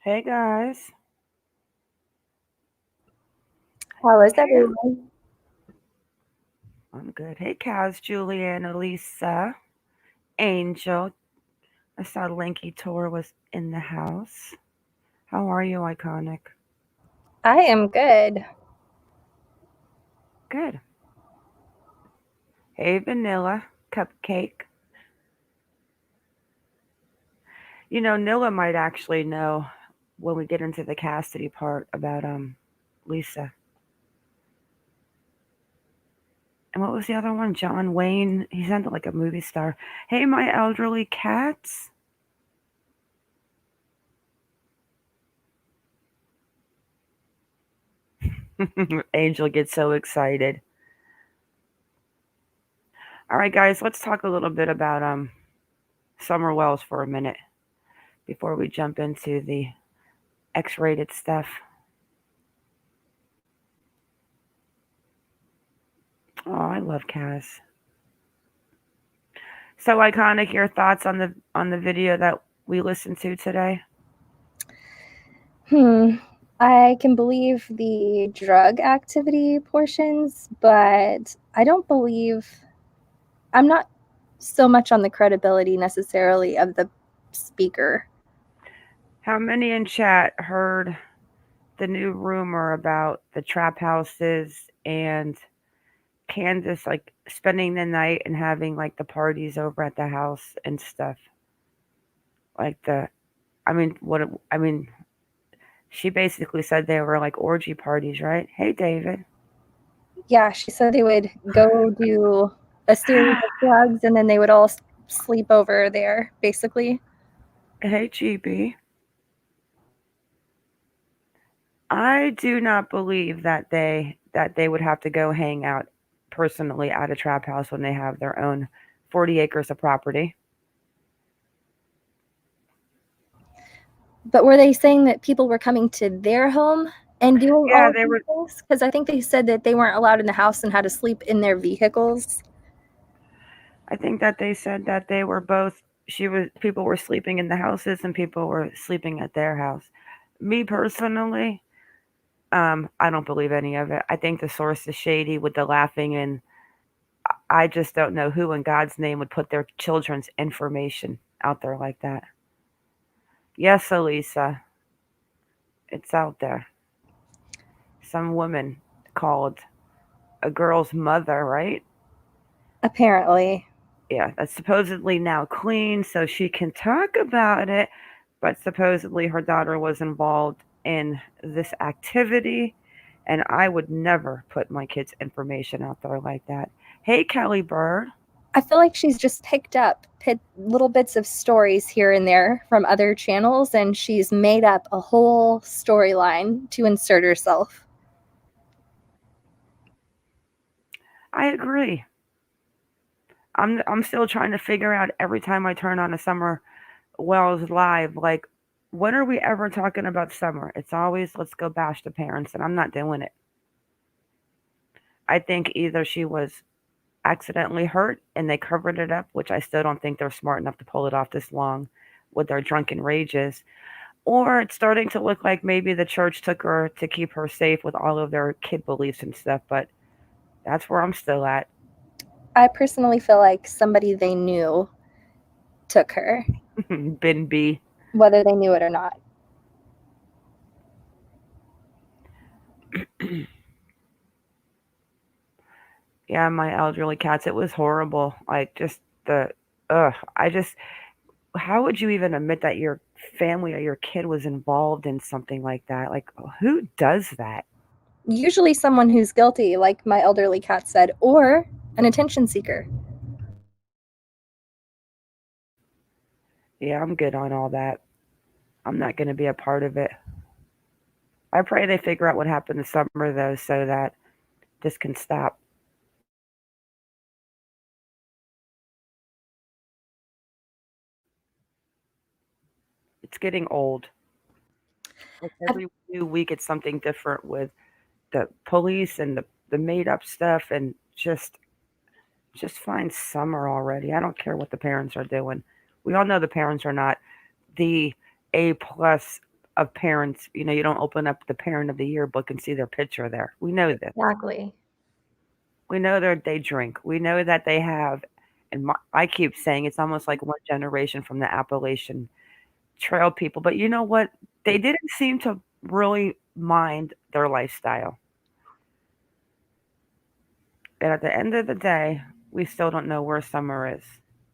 Hey guys. How is Hey, everyone? I'm good. Hey, Kaz, Juliana, Lisa, Angel. I saw Linky Tour was in the house. How are you, Iconic? I am good. Good. Hey, Vanilla, Cupcake. You know, Nilla might actually know when we get into the Cassidy part about Lisa. And what was the other one? John Wayne. He sounded like a movie star. Hey, my elderly cats. Angel gets so excited. All right, guys, let's talk a little bit about Summer Wells for a minute before we jump into the X-rated stuff. Oh, I love Kaz. So Iconic, your thoughts on the video that we listened to today? Hmm. I can believe the drug activity portions, but I'm not so much on the credibility necessarily of the speaker. How many in chat heard the new rumor about the trap houses and Candace like spending the night and having like the parties over at the house and stuff? Like I mean, I mean, she basically said they were like orgy parties, right? Hey, David. Yeah, she said they would go do a series of drugs and then they would all sleep over there, basically. Hey, GB. I do not believe that they would have to go hang out personally at a trap house when they have their own 40 acres of property. But were they saying that people were coming to their home and doing Yeah, all of they these were. things? Because I think they said that they weren't allowed in the house and had to sleep in their vehicles. I think that they said that they were both. She was people were sleeping in the houses and people were sleeping at their house. Me personally, I don't believe any of it. I think the source is shady with the laughing, and I just don't know who in God's name would put their children's information out there like that. Yes, Elisa, it's out there. Some woman called a girl's mother, right? Apparently. Yeah, that's supposedly now clean, so she can talk about it. But supposedly her daughter was involved in this activity, and I would never put my kids' information out there like that. Hey, Kelly Bird. I feel like she's just picked up little bits of stories here and there from other channels, and she's made up a whole storyline to insert herself. I agree. I'm still trying to figure out every time I turn on a Summer Wells live, like when are we ever talking about summer? It's always let's go bash the parents, and I'm not doing it. I think either she was accidentally hurt and they covered it up, which I still don't think they're smart enough to pull it off this long with their drunken rages. Or it's starting to look like maybe the church took her to keep her safe with all of their kid beliefs and stuff, but that's where I'm still at. I personally feel like somebody they knew took her, Bin B. whether they knew it or not. Yeah, my elderly cats, it was horrible. Like just the ugh. I just how would you even admit that your family or your kid was involved in something like that? Like who does that? Usually someone who's guilty, like my elderly cat said, or an attention seeker. Yeah, I'm good on all that. I'm not going to be a part of it. I pray they figure out what happened this summer, though, so that this can stop. It's getting old. Like every new week, it's something different with the police and the made up stuff, and just find summer already. I don't care what the parents are doing. We all know the parents are not the A plus of parents. You don't open up the parent of the year book and see their picture there. We know this. Exactly. We know they drink. We know that they have, and I keep saying it's almost like one generation from the Appalachian Trail people. But you know what? They didn't seem to really mind their lifestyle. And at the end of the day, we still don't know where Summer is.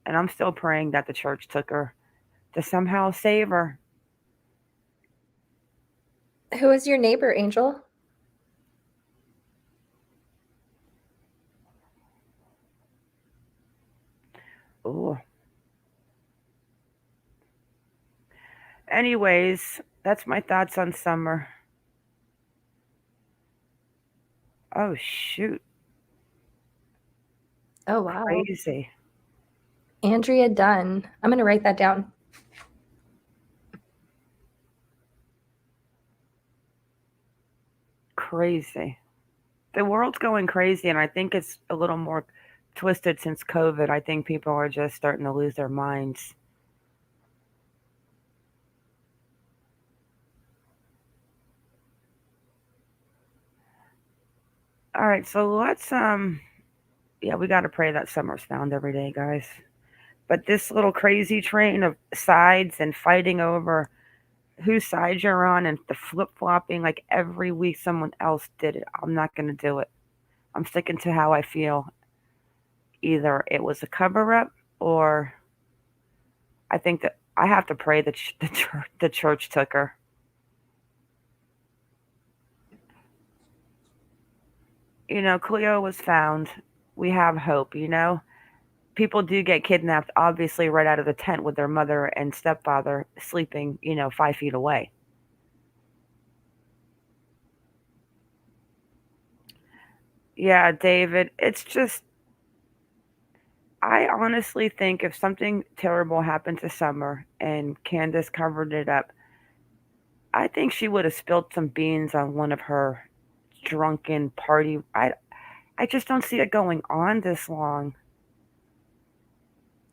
And I'm still praying that the church took her to somehow save her. Who is your neighbor, Angel? Ooh. Anyways, that's my thoughts on Summer. Oh, shoot. Oh, wow. Crazy. Andrea Dunn. I'm going to write that down. Crazy. The world's going crazy, and I think it's a little more twisted since COVID. I think people are just starting to lose their minds. All right, so let's yeah, we got to pray that Summer's found every day, guys. But this little crazy train of sides and fighting over whose side you're on and the flip flopping like every week someone else did it. I'm not going to do it. I'm sticking to how I feel. Either it was a cover up or I think that I have to pray that the church took her. Cleo was found. We have hope. People do get kidnapped, obviously, right out of the tent with their mother and stepfather sleeping, 5 feet away. Yeah, David, it's just, I honestly think if something terrible happened to Summer and Candace covered it up, I think she would have spilled some beans on one of her drunken party. I just don't see it going on this long.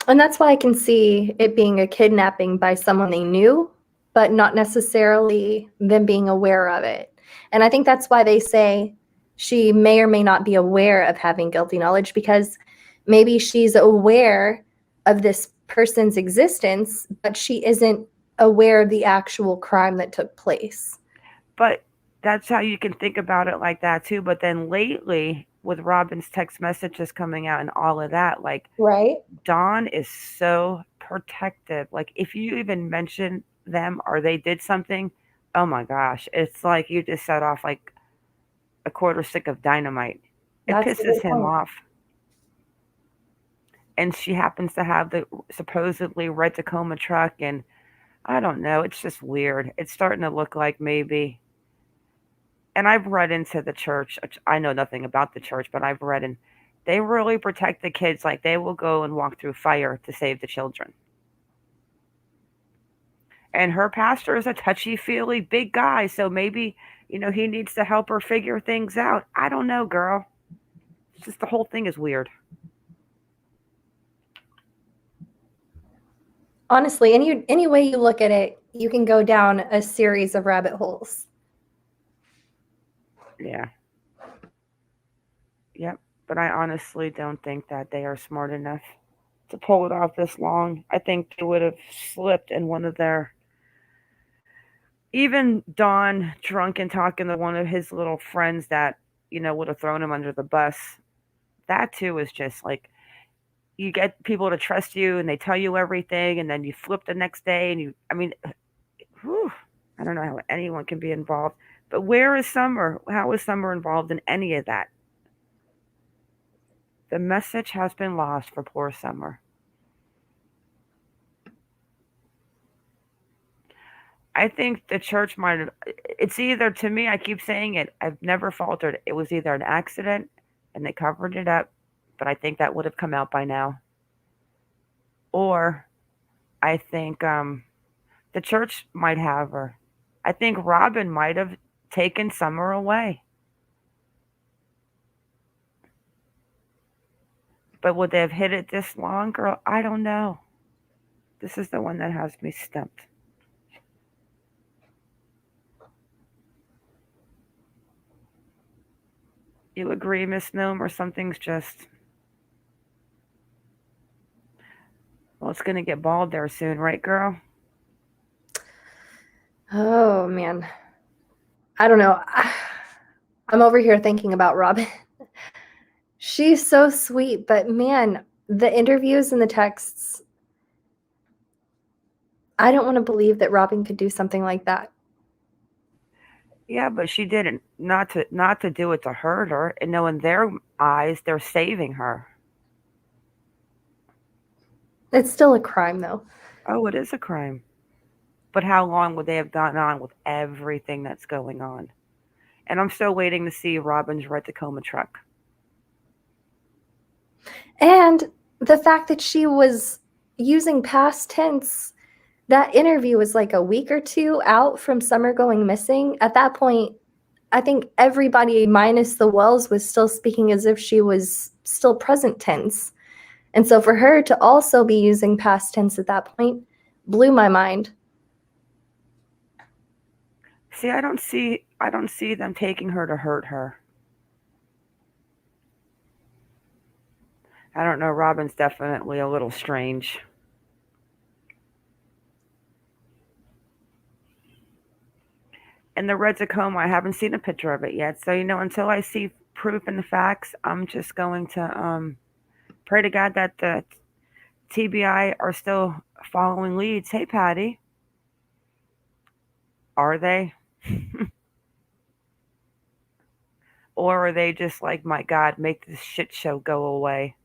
And that's why I can see it being a kidnapping by someone they knew, but not necessarily them being aware of it. And I think that's why they say she may or may not be aware of having guilty knowledge, because maybe she's aware of this person's existence, but she isn't aware of the actual crime that took place. But that's how you can think about it like that too. But then lately, with Robin's text messages coming out and all of that, like Right. Dawn is so protective. Like if you even mention them or they did something, oh my gosh, it's like you just set off like a quarter stick of dynamite. It That's a good pisses him point. off. And she happens to have the supposedly red Tacoma truck, and I don't know. It's just weird. It's starting to look like maybe. And I've read into the church. I know nothing about the church, but I've read and they really protect the kids. Like they will go and walk through fire to save the children. And her pastor is a touchy feely big guy, so maybe he needs to help her figure things out. I don't know, girl. It's just the whole thing is weird. Honestly, any way you look at it, you can go down a series of rabbit holes. Yeah. Yep. But I honestly don't think that they are smart enough to pull it off this long. I think they would have slipped in one of their. Even Don drunk and talking to one of his little friends that, would have thrown him under the bus. That too is just like you get people to trust you and they tell you everything and then you flip the next day and whew, I don't know how anyone can be involved. But where is Summer? How is Summer involved in any of that? The message has been lost for poor Summer. I think the church might have, it's either, to me, I keep saying it, I've never faltered. It was either an accident and they covered it up, but I think that would have come out by now. Or I think the church might have her. I think Robin might have taken Summer away. But would they have hid it this long, girl? I don't know. This is the one that has me stumped. You agree, Miss Gnome, or something's just, well, it's going to get bald there soon, right, girl? Oh, man. I don't know. I'm over here thinking about Robin. She's so sweet, but man, the interviews and the texts, I don't want to believe that Robin could do something like that. Yeah, but she didn't. Not to do it to hurt her, and know in their eyes they're saving her. It's still a crime, though. Oh, it is a crime. But how long would they have gotten on with everything that's going on? And I'm still waiting to see Robin's red Tacoma truck. And the fact that she was using past tense, that interview was like a week or two out from Summer going missing. At that point, I think everybody minus the Wells was still speaking as if she was still present tense. And so for her to also be using past tense at that point blew my mind. See, I don't see them taking her to hurt her. I don't know, Robin's definitely a little strange. And the red Tacoma, I haven't seen a picture of it yet. So, until I see proof and the facts, I'm just going to pray to God that the TBI are still following leads. Hey, Patty, are they? Or are they just like, my God, make this shit show go away?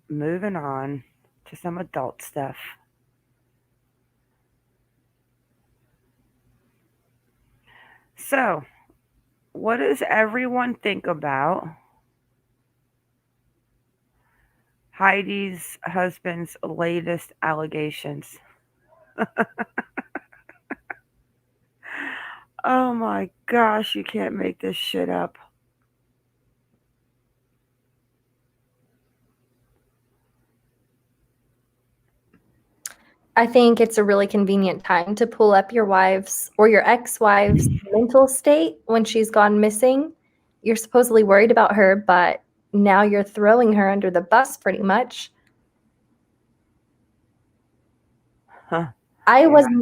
Moving on to some adult stuff. So, what does everyone think about Heidi's husband's latest allegations? Oh my gosh, you can't make this shit up. I think it's a really convenient time to pull up your wife's or your ex-wife's mental state when she's gone missing. You're supposedly worried about her, but now you're throwing her under the bus pretty much. Huh. I was Yeah.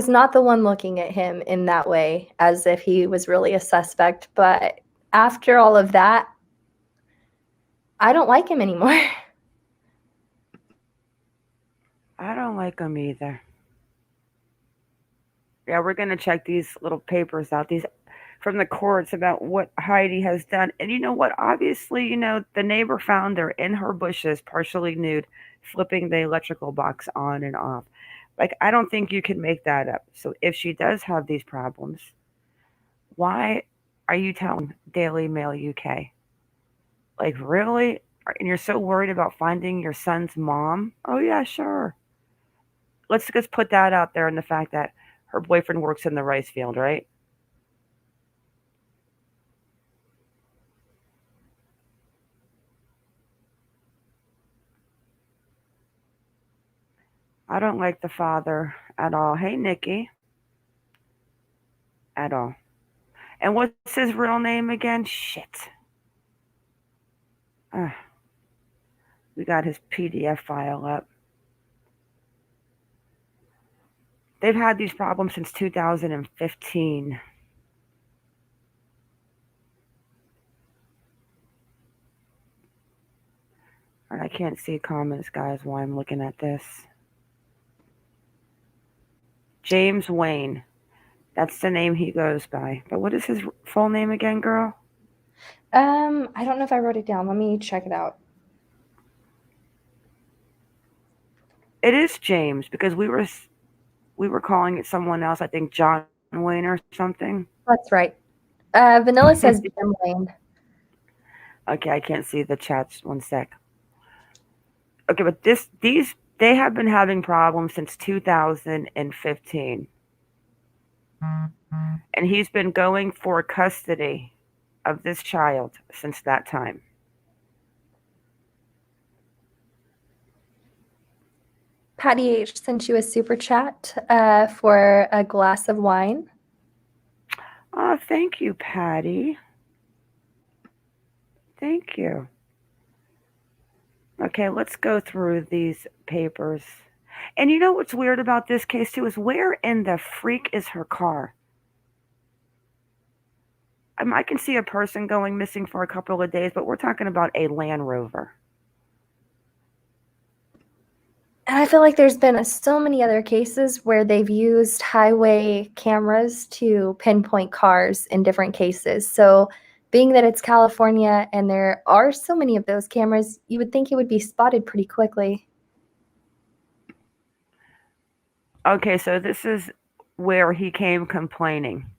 not the one looking at him in that way as if he was really a suspect, but after all of that, I don't like him anymore. I don't like them either. Yeah, we're gonna check these little papers out, these from the courts about what Heidi has done. And you know what? Obviously, the neighbor found her in her bushes, partially nude, flipping the electrical box on and off. Like, I don't think you can make that up. So if she does have these problems, why are you telling Daily Mail UK? Like, really? And you're so worried about finding your son's mom? Oh yeah, sure. Let's just put that out there, and the fact that her boyfriend works in the rice field, right? I don't like the father at all. Hey, Nikki, at all. And what's his real name again? Shit. Uh, we got his PDF file up. They've had these problems since 2015. And I can't see comments, guys, while I'm looking at this. James Wayne. That's the name he goes by. But what is his full name again, girl? I don't know if I wrote it down. Let me check it out. It is James, because we were calling it someone else. I think John Wayne or something. That's right. Vanilla says Jim Lane. Okay, I can't see the chats. One sec. Okay, but they have been having problems since 2015. And he's been going for custody of this child since that time. Patty H sent you a super chat for a glass of wine. Oh, thank you, Patty. Thank you. Okay, let's go through these papers. And you know what's weird about this case, too, is where in the freak is her car? I can see a person going missing for a couple of days, but we're talking about a Land Rover. And I feel like there's been so many other cases where they've used highway cameras to pinpoint cars in different cases. So being that it's California and there are so many of those cameras, you would think it would be spotted pretty quickly. Okay, so this is where he came complaining.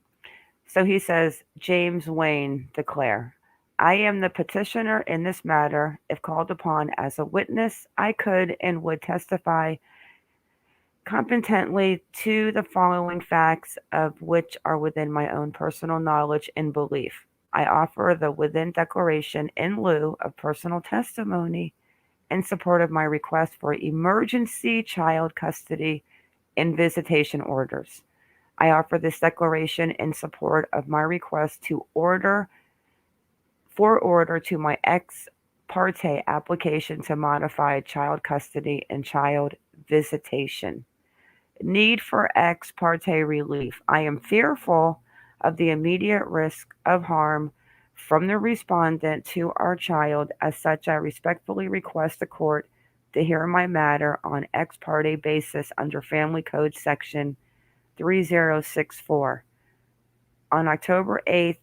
So he says, James Wayne declare, I am the petitioner in this matter. If called upon as a witness, I could and would testify competently to the following facts, of which are within my own personal knowledge and belief. I offer the within declaration in lieu of personal testimony in support of my request for emergency child custody and visitation orders. I offer this declaration in support of my request to order to my ex parte application to modify child custody and child visitation. Need for ex parte relief. I am fearful of the immediate risk of harm from the respondent to our child. As such, I respectfully request the court to hear my matter on ex parte basis under Family Code Section 3064. On October 8th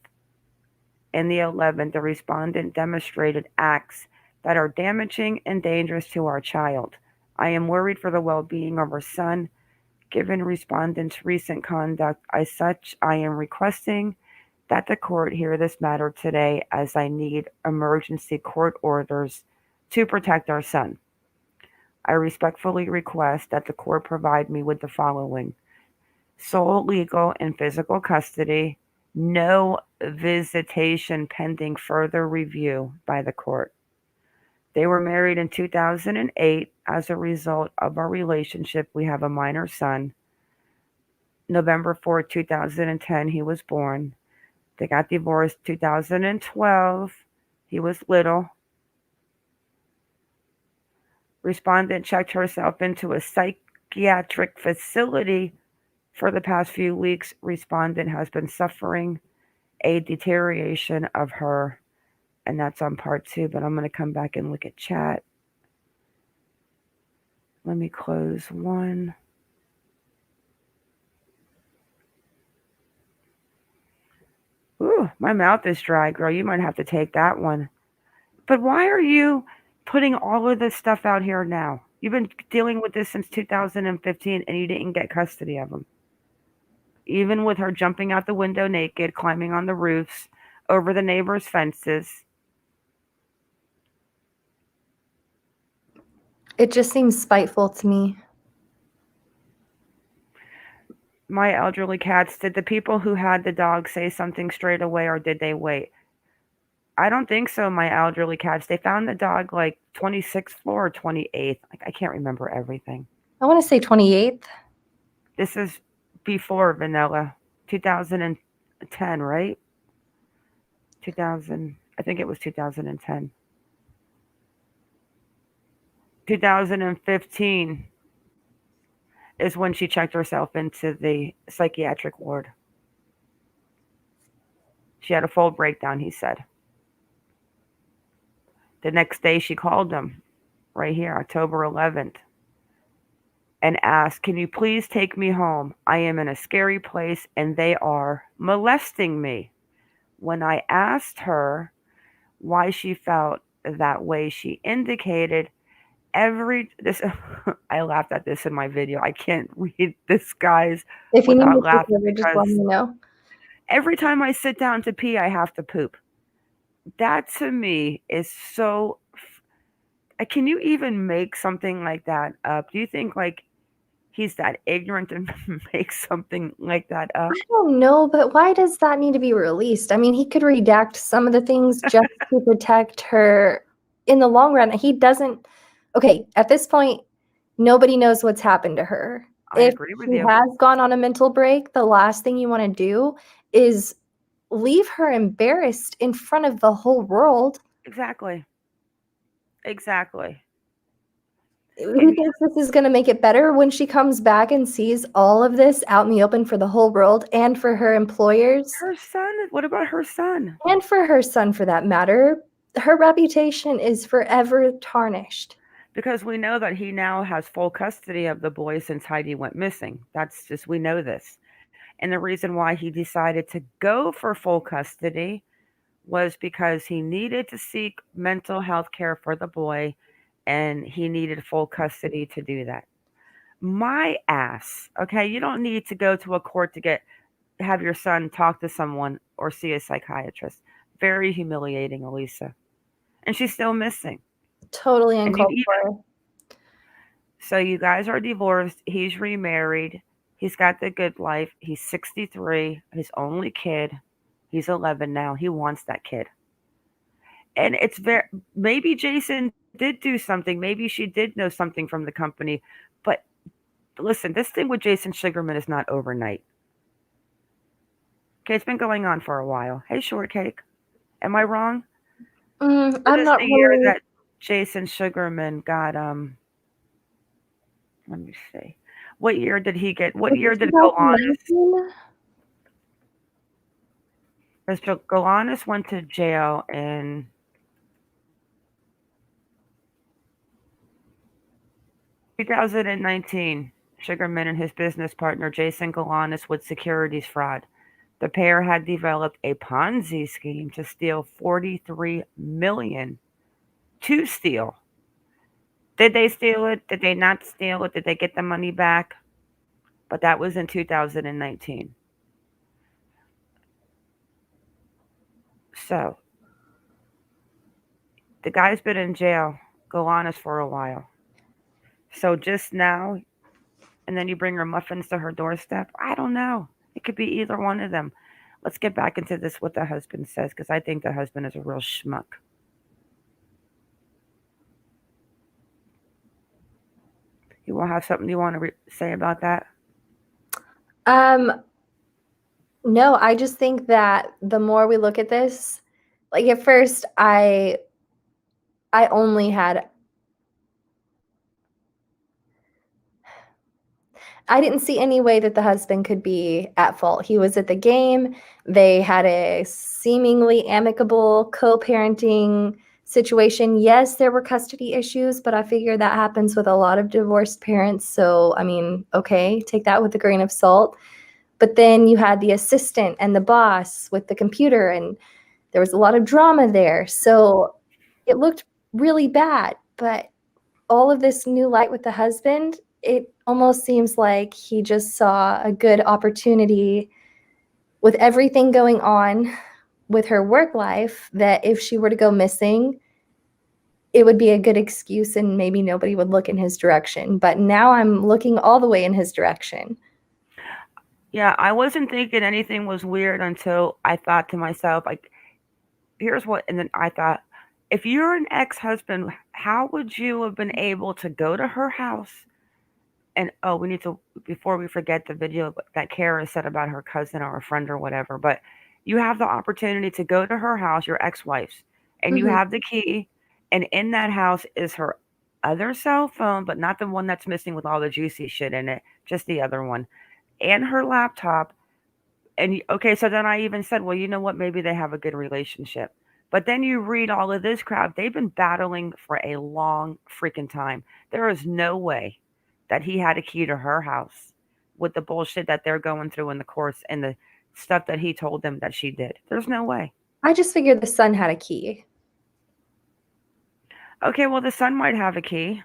and the 11th, the respondent demonstrated acts that are damaging and dangerous to our child. I am worried for the well-being of our son. Given respondent's recent conduct, as such, I am requesting that the court hear this matter today, as I need emergency court orders to protect our son. I respectfully request that the court provide me with the following: sole legal and physical custody, no visitation pending further review by the court. They were married in 2008. As a result of our relationship, we have a minor son. November 4th, 2010, he was born. They got divorced 2012. He was little. Respondent checked herself into a psychiatric facility for the past few weeks. Respondent has been suffering a deterioration of her, and that's on part 2, but I'm going to come back and look at chat. Let me close 1. Ooh, my mouth is dry, girl. You might have to take that one. But why are you putting all of this stuff out here now? You've been dealing with this since 2015 and you didn't get custody of him. Even with her jumping out the window naked, climbing on the roofs, over the neighbors' fences. It just seems spiteful to me. My elderly cats, did the people who had the dog say something straight away, or did they wait? I don't think so, my elderly cats. They found the dog like 26th floor or 28th. I can't remember everything. I want to say 28th. This is before Vanilla. 2010, right? 2000. I think it was 2010. 2015 is when she checked herself into the psychiatric ward. She had a full breakdown, he said. The next day she called him, right here, October 11th, and asked, can you please take me home? I am in a scary place and they are molesting me. When I asked her why she felt that way, she indicated I laughed at this in my video. I can't read this, guys, If you need me without to take laughing over, just let me know. every time I sit down to pee, I have to poop. That to me is so. Can you even make something like that up? Do you think like he's that ignorant to make something like that up? I don't know, but why does that need to be released? I mean, he could redact some of the things just to protect her in the long run. He doesn't. Okay, at this point, Nobody knows what's happened to her. I If agree with she you. has gone on a mental break, the last thing you wanna do is leave her embarrassed in front of the whole world. Exactly. Exactly. Who And thinks this is gonna make it better when she comes back and sees all of this out in the open for the whole world and for her employers her son, what about her son? and for her son for that matter? Her reputation is forever tarnished. Because we know that he now has full custody of the boy since Heidi went missing. That's just, we know this. And the reason why he decided to go for full custody was because he needed to seek mental health care for the boy and he needed full custody to do that. My ass, okay, you don't need to go to a court to have your son talk to someone or see a psychiatrist. Very humiliating, Elisa. And she's still missing. Totally And you uncalled even for. so you guys are divorced, he's remarried, he's got the good life, he's 63, his only kid, he's 11 now, he wants that kid. And it's very, maybe Jason did do something, maybe she did know something from the company, but listen, this thing with Jason Sugarman is not overnight. Okay, it's been going on for a while. Hey, Shortcake, am I wrong? What I'm is not the year really that Jason Sugarman got let me see. What year did he get? What was year it did Galanis? 2019? Mr. Galanis went to jail in 2019. Sugarman and his business partner Jason Galanis with securities fraud. The pair had developed a Ponzi scheme to steal 43 million. To steal. Did they steal it? Did they not steal it? Did they get the money back? But that was in 2019. So the guy's been in jail, Galanis, for a while. So just now, and then you bring her muffins to her doorstep? I don't know. It could be either one of them. Let's get back into this, what the husband says, because I think the husband is a real schmuck. You will have something you want to say about that? Um, no, I just think that the more we look at this, like at first I only had I didn't see any way that the husband could be at fault. He was at the game. They had a seemingly amicable co-parenting situation. Yes, there were custody issues, but I figure that happens with a lot of divorced parents. So, I mean, okay, take that with a grain of salt. But then you had the assistant and the boss with the computer, and there was a lot of drama there. So it looked really bad. But all of this new light with the husband, it almost seems like he just saw a good opportunity with everything going on with her work life that if she were to go missing, it would be a good excuse and maybe nobody would look in his direction. But now I'm looking all the way in his direction. Yeah, I wasn't thinking anything was weird until I thought to myself, like, here's what, and then I thought, if you're an ex husband, how would you have been able to go to her house? And oh, we need to, before we forget the video that Kara said about her cousin or a friend or whatever, but you have the opportunity to go to her house, your ex wife's, and you Mhm. have the key, and in that house is her other cell phone, but not the one that's missing with all the juicy shit in it, just the other one, and her laptop. And okay, so then I even said, well, you know what? Maybe they have a good relationship. But then you read all of this crap. They've been battling for a long freaking time. There is no way that he had a key to her house with the bullshit that they're going through in the courts and the stuff that he told them that she did. There's no way. I just figured the son had a key. Okay, well, the son might have a key.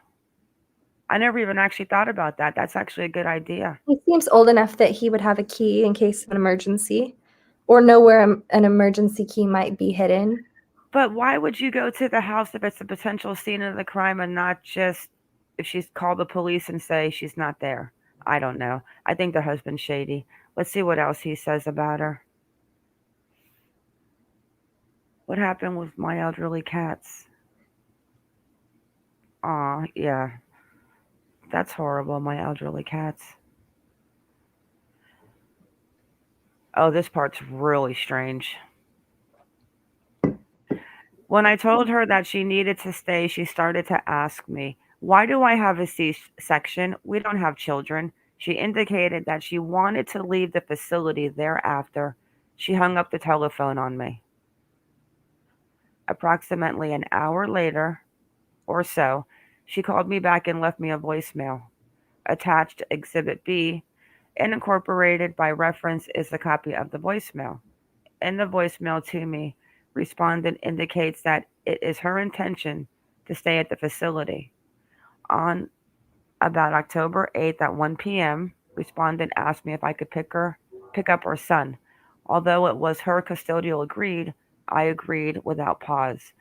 I never even actually thought about that. That's actually a good idea. He seems old enough that he would have a key in case of an emergency or know where an emergency key might be hidden. But why would you go to the house if it's a potential scene of the crime and not just if she's called the police and say she's not there? I don't know. I think the husband's shady. Let's see what else he says about her. What happened with my elderly cats? Aw, yeah. That's horrible, my elderly cats. Oh, this part's really strange. When I told her that she needed to stay, she started to ask me, "Why do I have a C section? We don't have children." She indicated that she wanted to leave the facility thereafter. She hung up the telephone on me. Approximately an hour later or so, she called me back and left me a voicemail. Attached Exhibit B and incorporated by reference is a copy of the voicemail. In the voicemail to me, respondent indicates that it is her intention to stay at the facility. On about October 8th at 1 p.m., respondent asked me if I could pick up her son. Although it was her custodial agreed, I agreed without pause.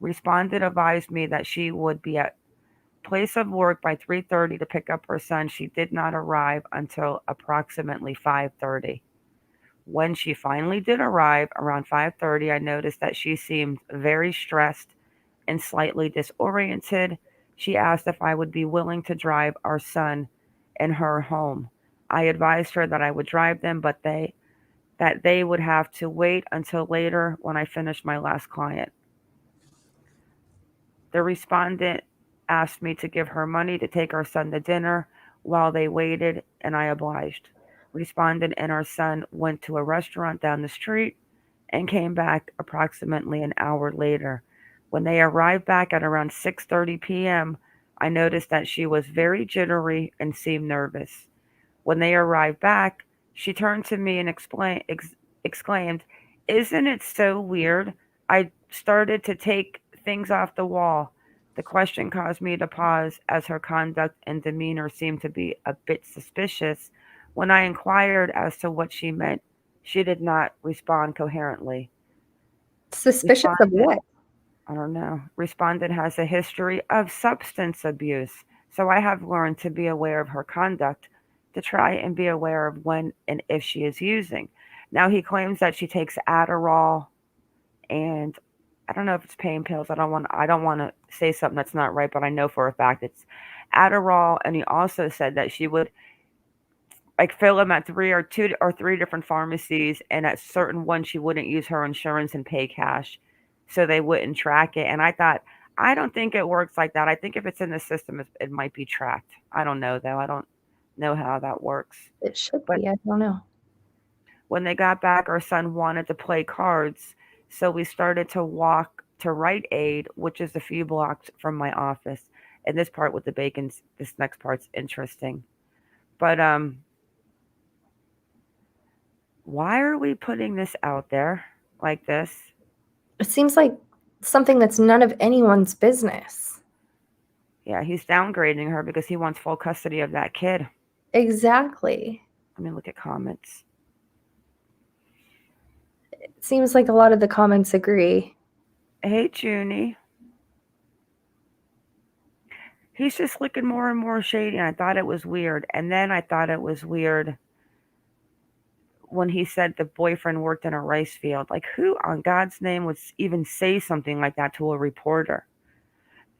Respondent advised me that she would be at place of work by 3:30 to pick up her son. She did not arrive until approximately 5:30. When she finally did arrive around 5:30, I noticed that she seemed very stressed and slightly disoriented. She asked if I would be willing to drive our son and her home. I advised her that I would drive them, but they would have to wait until later when I finished my last client. The respondent asked me to give her money to take our son to dinner while they waited, and I obliged. Respondent and our son went to a restaurant down the street and came back approximately an hour later. When they arrived back at around 6:30 p.m., I noticed that she was very jittery and seemed nervous. When they arrived back, she turned to me and exclaimed, "Isn't it so weird? I started to take things off the wall." The question caused me to pause as her conduct and demeanor seemed to be a bit suspicious. When I inquired as to what she meant, she did not respond coherently. Suspicious of Responded, what? I don't know. Respondent has a history of substance abuse, so I have learned to be aware of her conduct, to try and be aware of when and if she is using. Now he claims that she takes Adderall and I don't know if it's pain pills. I don't want to say something that's not right, but I know for a fact it's Adderall and he also said that she would like fill them at two or three different pharmacies and at certain ones she wouldn't use her insurance and pay cash so they wouldn't track it. And I thought, I don't think it works like that. I think if it's in the system it might be tracked. I don't know though. I don't know how that works. It should But be. I don't know. when they got back, our son wanted to play cards, so we started to walk to Rite Aid, which is a few blocks from my office. And this part with the bacon, this next part's interesting. But why are we putting this out there like this? It seems like something that's none of anyone's business. Yeah, he's downgrading her because he wants full custody of that kid. Exactly. Let me look at comments. It seems like a lot of the comments agree. Hey, Junie. He's just looking more and more shady, and I thought it was weird. And then I thought it was weird when he said the boyfriend worked in a rice field. Like, who on God's name would even say something like that to a reporter?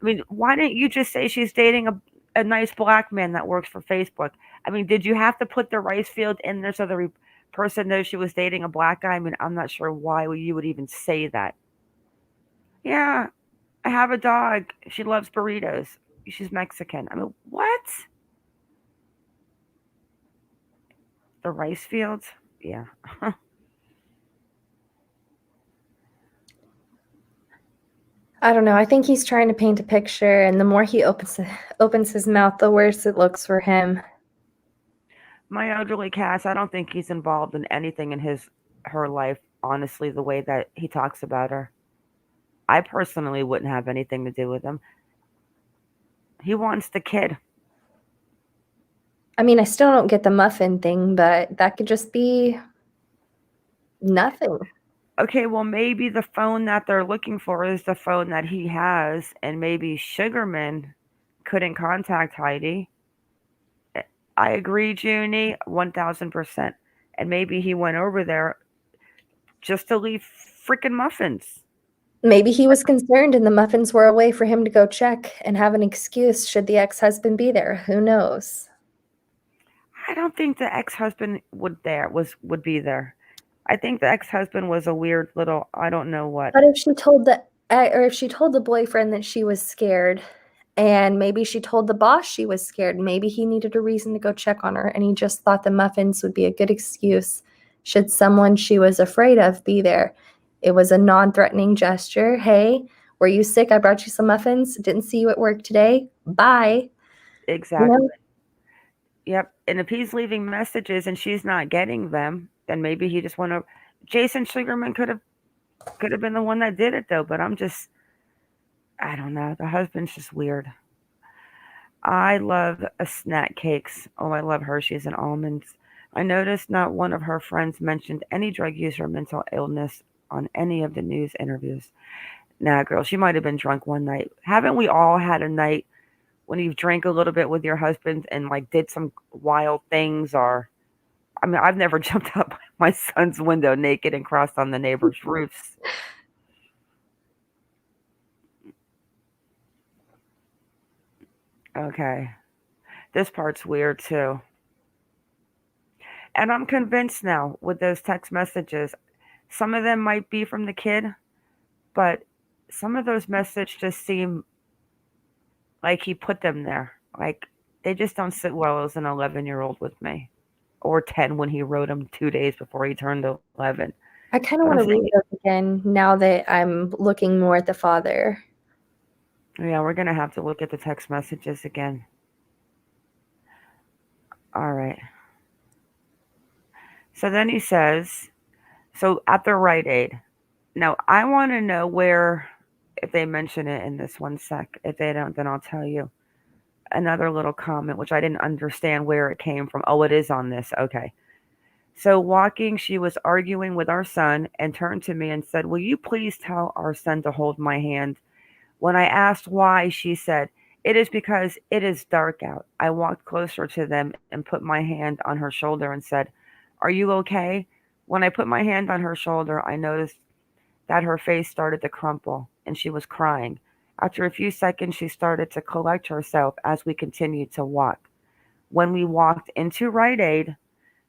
I mean, why didn't you just say she's dating a nice black man that works for Facebook? I mean, did you have to put the rice field in there so the person knows she was dating a black guy? I mean, I'm not sure why you would even say that. Yeah, I have a dog. She loves burritos. She's Mexican. I mean, what? The rice fields? Yeah. I don't know. I think he's trying to paint a picture, and the more he opens his mouth, the worse it looks for him. My elderly Cass, I don't think he's involved in anything in her life, honestly, the way that he talks about her. I personally wouldn't have anything to do with him. He wants the kid. I mean, I still don't get the muffin thing, but that could just be nothing. Okay, well, maybe the phone that they're looking for is the phone that he has, and maybe Sugarman couldn't contact Heidi. I agree, Junie, 1000%. And maybe he went over there just to leave freaking muffins. Maybe he was concerned and the muffins were a way for him to go check and have an excuse should the ex-husband be there. Who knows? I don't think the ex-husband would be there. I think the ex-husband was a weird little I don't know what. But if she told the boyfriend that she was scared, and maybe she told the boss she was scared, maybe he needed a reason to go check on her, and he just thought the muffins would be a good excuse should someone she was afraid of be there. It was a non-threatening gesture. Hey, were you sick? I brought you some muffins. Didn't see you at work today. Bye. You Exactly. know? Yep. And if he's leaving messages and she's not getting them, then maybe he just want to. Jason Sugarman could have been the one that did it though. But I don't know. The husband's just weird. I love a snack cakes. Oh, I love Hershey's and almonds. I noticed not one of her friends mentioned any drug use or mental illness on any of the news interviews. Nah, girl, she might have been drunk one night. Haven't we all had a night when you've drank a little bit with your husband and like did some wild things? Or I mean, I've never jumped out my son's window naked and crossed on the neighbors' roofs. Okay. This part's weird too. And I'm convinced now with those text messages, some of them might be from the kid, but some of those messages just seem like he put them there. Like they just don't sit well as an 11-year-old with me, or 10 when he wrote them 2 days before he turned 11. I kind of But I'm want to read thinking, those again now that I'm looking more at the father. yeah, we're gonna have to look at the text messages again. All right. So then he says, so at the Rite Aid. Now I want to know where, if they mention it in this one sec. If they don't, then I'll tell you. Another little comment, which I didn't understand where it came from. Oh, it is on this. Okay. So, walking, she was arguing with our son and turned to me and said, "Will you please tell our son to hold my hand?" When I asked why, she said, "It is because it is dark out." I walked closer to them and put my hand on her shoulder and said, "Are you okay?" When I put my hand on her shoulder, I noticed that her face started to crumple and she was crying. After a few seconds, she started to collect herself as we continued to walk. When we walked into Rite Aid,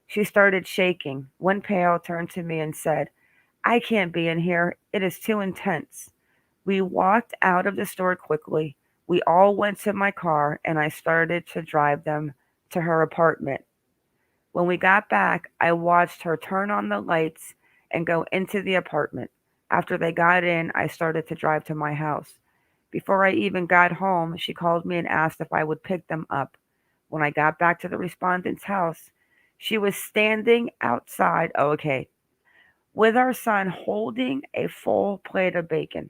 she started shaking. One pale turned to me and said, "I can't be in here. It is too intense." We walked out of the store quickly. We all went to my car and I started to drive them to her apartment. When we got back, I watched her turn on the lights and go into the apartment. After they got in, I started to drive to my house. Before I even got home, she called me and asked if I would pick them up. When I got back to the respondent's house, she was standing outside, oh, okay, with our son holding a full plate of bacon.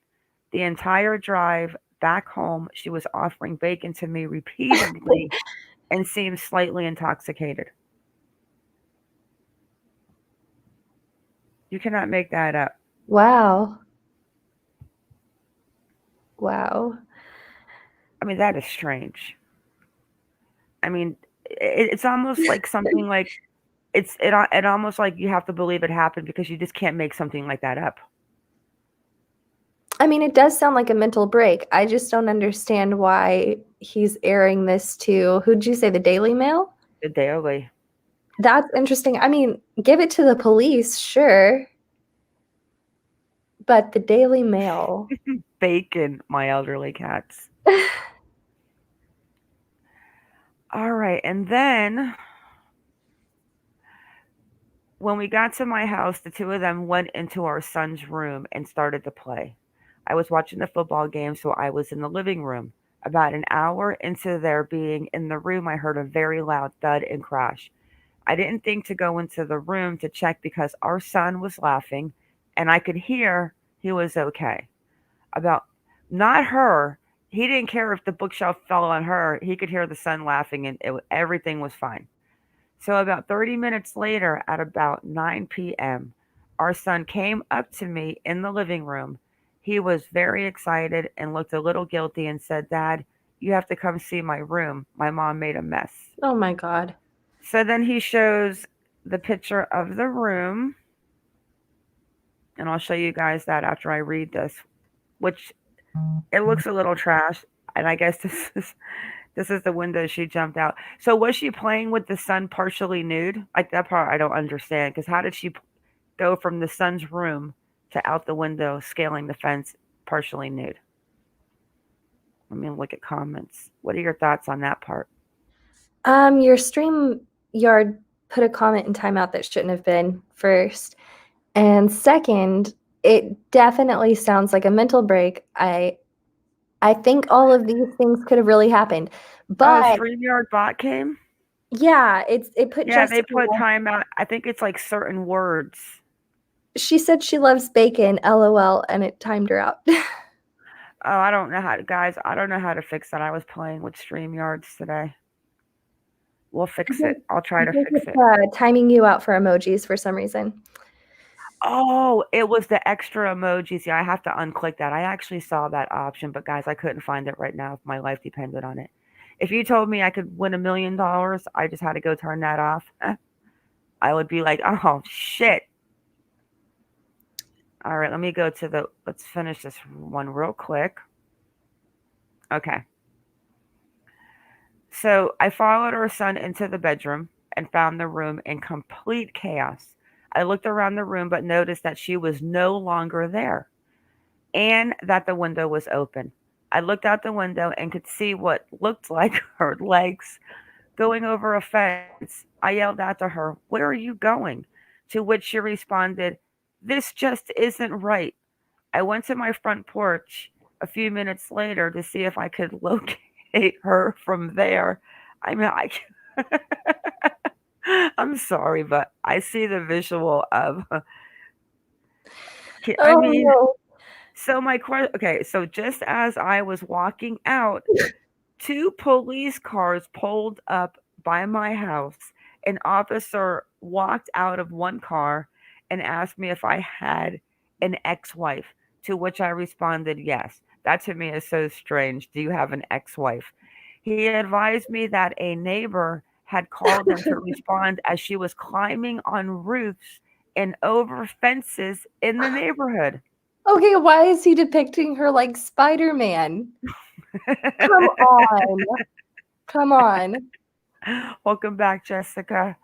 The entire drive back home, she was offering bacon to me repeatedly and seemed slightly intoxicated. You cannot make that up. Wow. Wow. I mean, that is strange. I mean, it's almost like something like it almost like you have to believe it happened because you just can't make something like that up. I mean, it does sound like a mental break. I just don't understand why he's airing this to, who'd you say, the Daily Mail? The daily That's interesting. I mean, give it to the police, sure. But the Daily Mail. bacon, my elderly cats. All right, and then when we got to my house, the two of them went into our son's room and started to play. I was watching the football game, so I was in the living room. About an hour into their being in the room, I heard a very loud thud and crash. I didn't think to go into the room to check because our son was laughing and I could hear he was okay. About not her, he didn't care if the bookshelf fell on her. He could hear the son laughing and everything was fine. So about 30 minutes later, at about 9 p.m., our son came up to me in the living room. He was very excited and looked a little guilty and said, "Dad, you have to come see my room. My mom made a mess." Oh my God. So then he shows the picture of the room, and I'll show you guys that after I read this. which it looks a little trash. And I guess this is the window she jumped out. So was she playing with the son partially nude? Like that part I don't understand. Because how did she go from the son's room to out the window, scaling the fence, partially nude? Let me look at comments. What are your thoughts on that part? Your stream yard put a comment in timeout that shouldn't have been, first. And second, it definitely sounds like a mental break. I think all of these things could have really happened. Oh, But StreamYard bot came? yeah, it put Yeah, they Jessica. put timeout. I think it's like certain words. She said she loves bacon, LOL, and it timed her out. Oh, I don't know how to, guys. I don't know how to fix that. I was playing with StreamYards today. We'll fix it. I'll try to fix it. Timing you out for emojis for some reason. Oh, it was the extra emojis. Yeah, I have to unclick that. I actually saw that option, but guys, I couldn't find it right now if my life depended on it. If you told me I could win $1 million, I just had to go turn that off. I would be like, oh shit. All right, let me go to let's finish this one real quick. Okay. So I followed our son into the bedroom and found the room in complete chaos. I looked around the room but noticed that she was no longer there and that the window was open. I looked out the window and could see what looked like her legs going over a fence. I yelled out to her, "Where are you going?" To which she responded, "This just isn't right." I went to my front porch a few minutes later to see if I could locate her from there. I mean, I'm sorry, but I see the visual of. I Oh mean, no. so my question. Okay, so just as I was walking out, two police cars pulled up by my house. An officer walked out of one car and asked me if I had an ex wife, to which I responded, yes. That to me is so strange. Do you have an ex wife? He advised me that a neighbor had called them to respond as she was climbing on roofs and over fences in the neighborhood. Okay, why is he depicting her like Spider-Man? Come on. Come on. Welcome back, Jessica.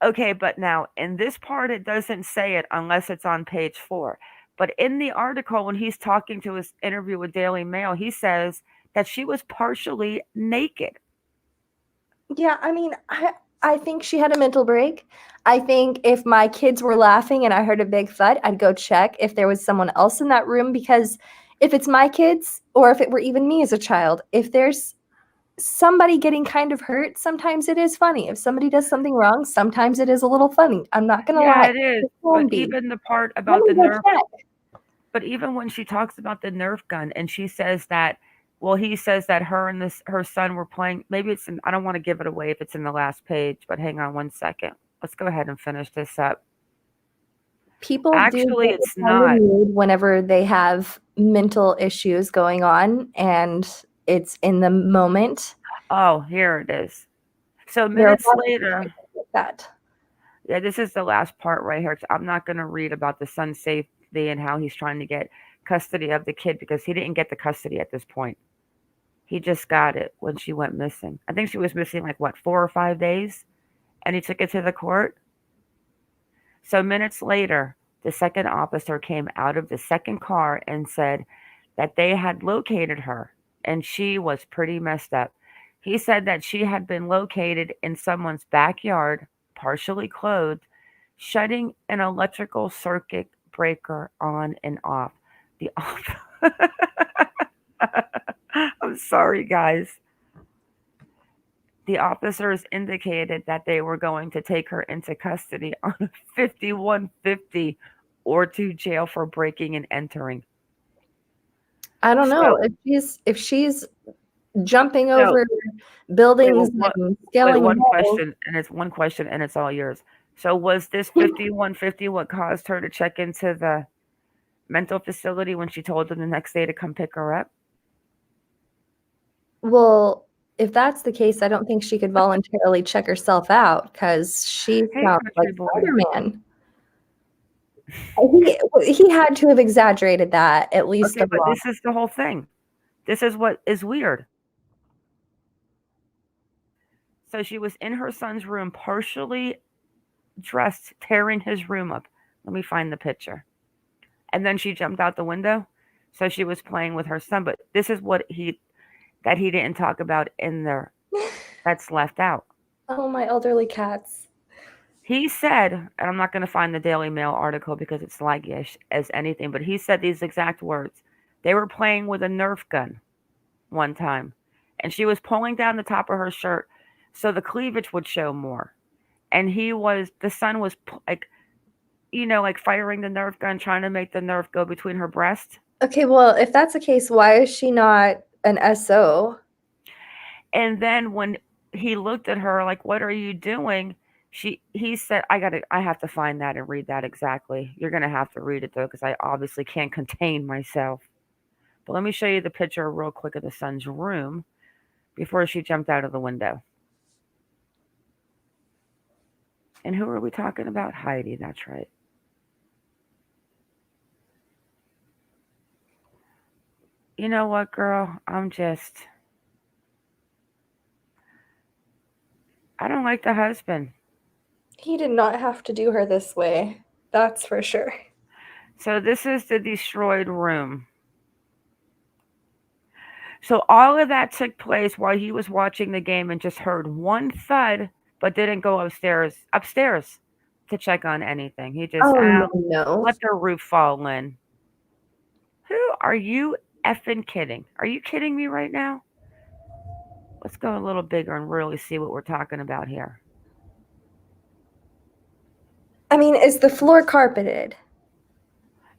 Okay, but now in this part, it doesn't say it unless it's on page 4. But in the article, when he's talking to his interview with Daily Mail, he says that she was partially naked. Yeah, I mean, I think she had a mental break. I think if my kids were laughing and I heard a big thud, I'd go check if there was someone else in that room, because if it's my kids or if it were even me as a child, if there's somebody getting kind of hurt, sometimes it is funny. If somebody does something wrong, sometimes it is a little funny. I'm not gonna Yeah, lie. it is. It But can be. even the part Let about me the go Nerf, check. but even when she talks about the Nerf gun and she says that, well, he says that her and her son were playing. Maybe it's in, I don't want to give it away if it's in the last page, but hang on one second. Let's go ahead and finish this up. People do Actually, get it's kind of not. mood whenever they have mental issues going on and it's in the moment. Oh, here it is. So There are a minutes lot of later, people like that. yeah, this is the last part right here. I'm not going to read about the son's safety and how he's trying to get custody of the kid because he didn't get the custody at this point. He just got it when she went missing. I think she was missing like what, 4 or 5 days, and he took it to the court. So minutes later, the second officer came out of the second car and said that they had located her and she was pretty messed up. He said that she had been located in someone's backyard, partially clothed, shutting an electrical circuit breaker on and off. The I'm sorry, guys. The officers indicated that they were going to take her into custody on a 5150 or to jail for breaking and entering. I don't know. So, If she's jumping so over wait, buildings and wait, scaling one walls. question, and it's one question, and it's all yours. So, was this 5150 what caused her to check into the mental facility when she told them the next day to come pick her up? Well, if that's the case, I don't think she could voluntarily check herself out because she Hey, sounds like country boy. Spider-Man. He had to have exaggerated that at least Okay, a but lot. this is the whole thing. This is what is weird. So she was in her son's room, partially dressed, tearing his room up. Let me find the picture. And then she jumped out the window. So she was playing with her son, but this is what he didn't talk about in there. That's left out. Oh, my elderly cats. He said, and I'm not going to find the Daily Mail article because it's laggish as anything, but he said these exact words. They were playing with a Nerf gun one time, and she was pulling down the top of her shirt so the cleavage would show more. And the son was like, like firing the Nerf gun, trying to make the Nerf go between her breasts. Okay, well, if that's the case, why is she not an SO? And then when he looked at her like, "What are you doing?" He said, I have to find that and read that exactly. You're gonna have to read it though, because I obviously can't contain myself. But let me show you the picture real quick of the son's room before she jumped out of the window. And who are we talking about? Heidi, that's right. You know what, girl? I don't like the husband. He did not have to do her this way. That's for sure. So this is the destroyed room. So all of that took place while he was watching the game and just heard one thud, but didn't go upstairs to check on anything. He just Oh, no. let the roof fall in. Who are you effing kidding? Are you kidding me right now? Let's go a little bigger and really see what we're talking about here. I mean, is the floor carpeted?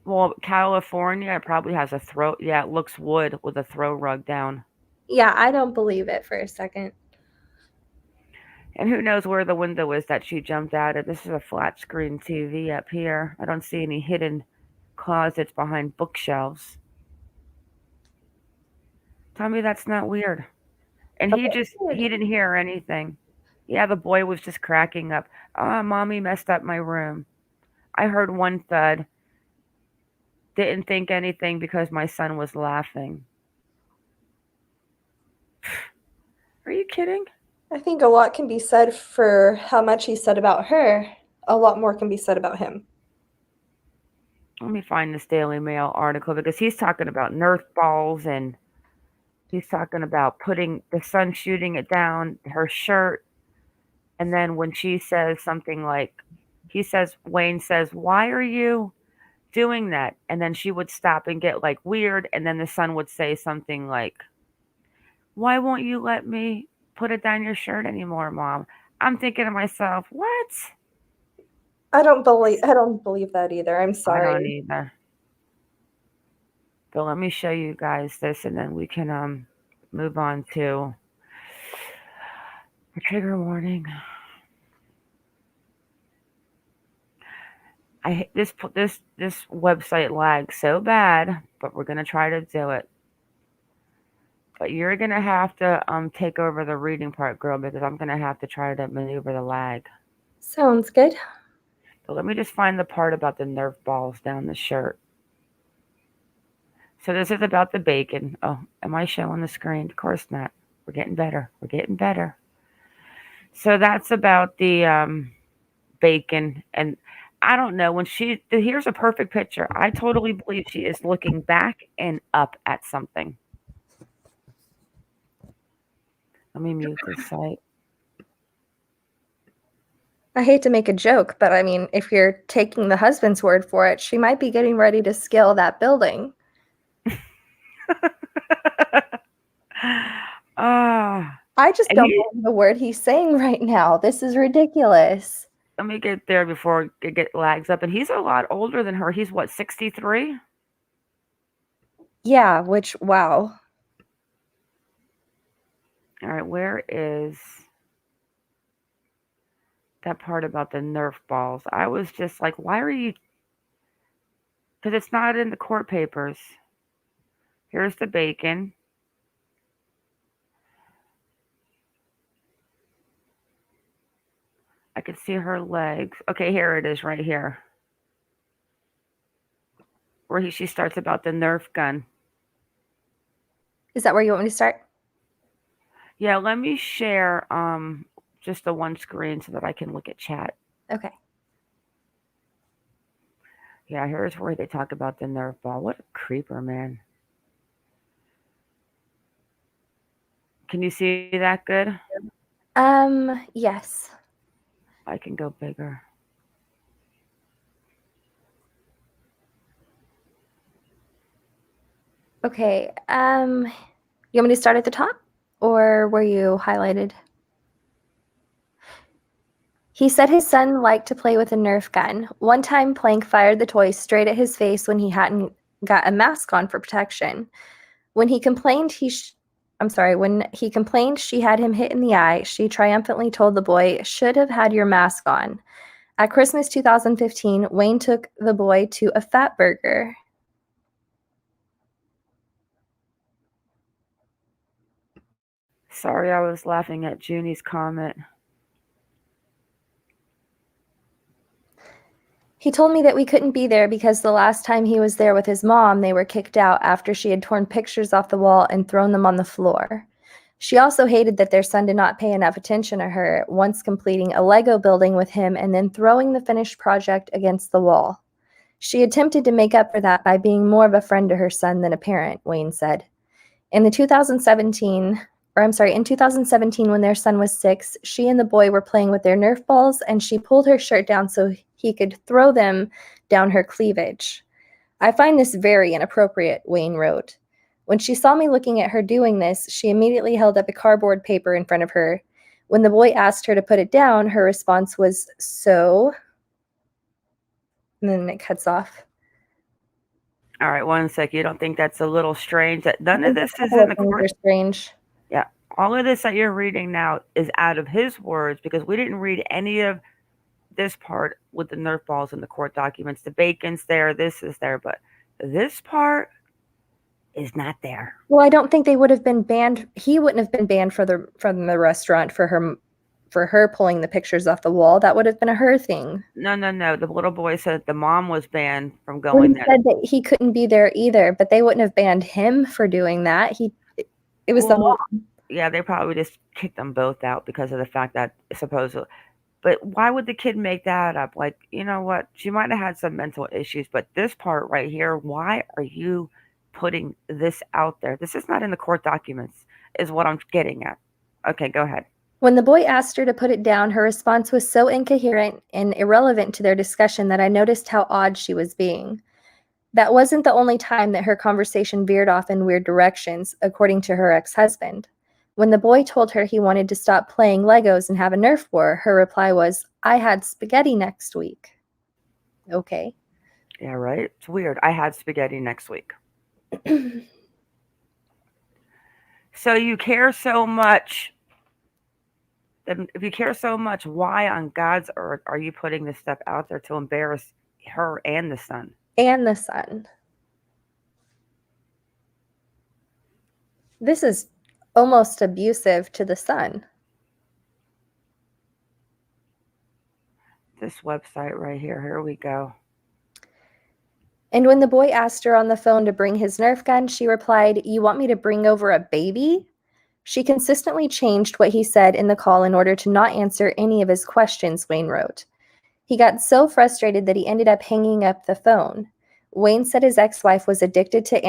Well, California probably has a throw. Yeah, it looks wood with a throw rug down. Yeah, I don't believe it for a second. And who knows where the window is that she jumped out of. This is a flat screen TV up here. I don't see any hidden closets behind bookshelves. Tell me that's not weird. And he didn't hear anything. Yeah, the boy was just cracking up. Oh, mommy messed up my room. I heard one thud. Didn't think anything because my son was laughing. Are you kidding? I think a lot can be said for how much he said about her. A lot more can be said about him. Let me find this Daily Mail article because he's talking about Nerf balls and he's talking about putting the son shooting it down her shirt. And then when she says something like, Wayne says, "Why are you doing that?" And then she would stop and get like weird. And then the son would say something like, "Why won't you let me put it down your shirt anymore, mom?" I'm thinking to myself, what? I don't believe that either. I'm I don't sorry. either. But let me show you guys this and then we can move on to the trigger warning. This website lags so bad, but we're gonna try to do it. But you're gonna have to take over the reading part, girl, because I'm gonna have to try to maneuver the lag. Sounds good. But let me just find the part about the Nerf balls down the shirt. So this is about the bacon. Oh, am I showing the screen? Of course not. We're getting better. We're getting better. So that's about the bacon. And I don't know, here's a perfect picture. I totally believe she is looking back and up at something. Let me mute this site. I hate to make a joke, but I mean, if you're taking the husband's word for it, she might be getting ready to scale that building. I just don't believe the word he's saying right now. This is ridiculous. Let me get there before it get lags up. And he's a lot older than her. He's what, 63? Yeah, which, wow. All right, where is that part about the Nerf balls? I was just like, why are you? Because it's not in the court papers. Here's the bacon. I can see her legs. Okay, here it is right here. where she starts about the Nerf gun. Is that where you want me to start? Yeah, let me share just the one screen so that I can look at chat. Okay. Yeah, here's where they talk about the Nerf ball. What a creeper, man. Can you see that good? Yes. I can go bigger. Okay. You want me to start at the top, or were you highlighted? He said his son liked to play with a Nerf gun. One time, Planck fired the toy straight at his face when he hadn't got a mask on for protection. When he complained, when he complained she had him hit in the eye, she triumphantly told the boy, "Should have had your mask on." At Christmas 2015, Wayne took the boy to a Fat Burger. Sorry, I was laughing at Junie's comment. He told me that we couldn't be there because the last time he was there with his mom, they were kicked out after she had torn pictures off the wall and thrown them on the floor. She also hated that their son did not pay enough attention to her, once completing a Lego building with him and then throwing the finished project against the wall. She attempted to make up for that by being more of a friend to her son than a parent, Wayne said. In 2017, when their son was 6, she and the boy were playing with their Nerf balls, and she pulled her shirt down so he could throw them down her cleavage. "I find this very inappropriate," Wayne wrote. When she saw me looking at her doing this, she immediately held up a cardboard paper in front of her. When the boy asked her to put it down, her response was, "So?" And then it cuts off. All right, one sec. You don't think that's a little strange that none of this is A in the couple of court? things are strange. Yeah, all of this that you're reading now is out of his words because we didn't read any of this part with the Nerf balls in the court documents. The bacon's there, this is there, but this part is not there. Well, I don't think they would have been banned. He wouldn't have been banned from the restaurant for her pulling the pictures off the wall. That would have been a her thing. No. The little boy said the mom was banned from Well, going he there. said that he couldn't be there either, but they wouldn't have banned him for doing that. It was the mom. Yeah, they probably just kicked them both out because of the fact that supposedly. But why would the kid make that up? Like, you know what? She might have had some mental issues, but this part right here, why are you putting this out there? This is not in the court documents, is what I'm getting at. Okay, go ahead. When the boy asked her to put it down, her response was so incoherent and irrelevant to their discussion that I noticed how odd she was being. That wasn't the only time that her conversation veered off in weird directions, according to her ex-husband. When the boy told her he wanted to stop playing Legos and have a Nerf war, her reply was, "I had spaghetti next week." Okay. Yeah, right? It's weird. I had spaghetti next week. So you care so much. Then if you care so much, why on God's earth are you putting this stuff out there to embarrass her and the son? And the son. This is almost abusive to the son. This website right here we go. And when the boy asked her on the phone to bring his Nerf gun, she replied, "You want me to bring over a baby?" She consistently changed what he said in the call in order to not answer any of his questions, Wayne wrote. He got so frustrated that he ended up hanging up the phone. Wayne said his ex-wife was addicted to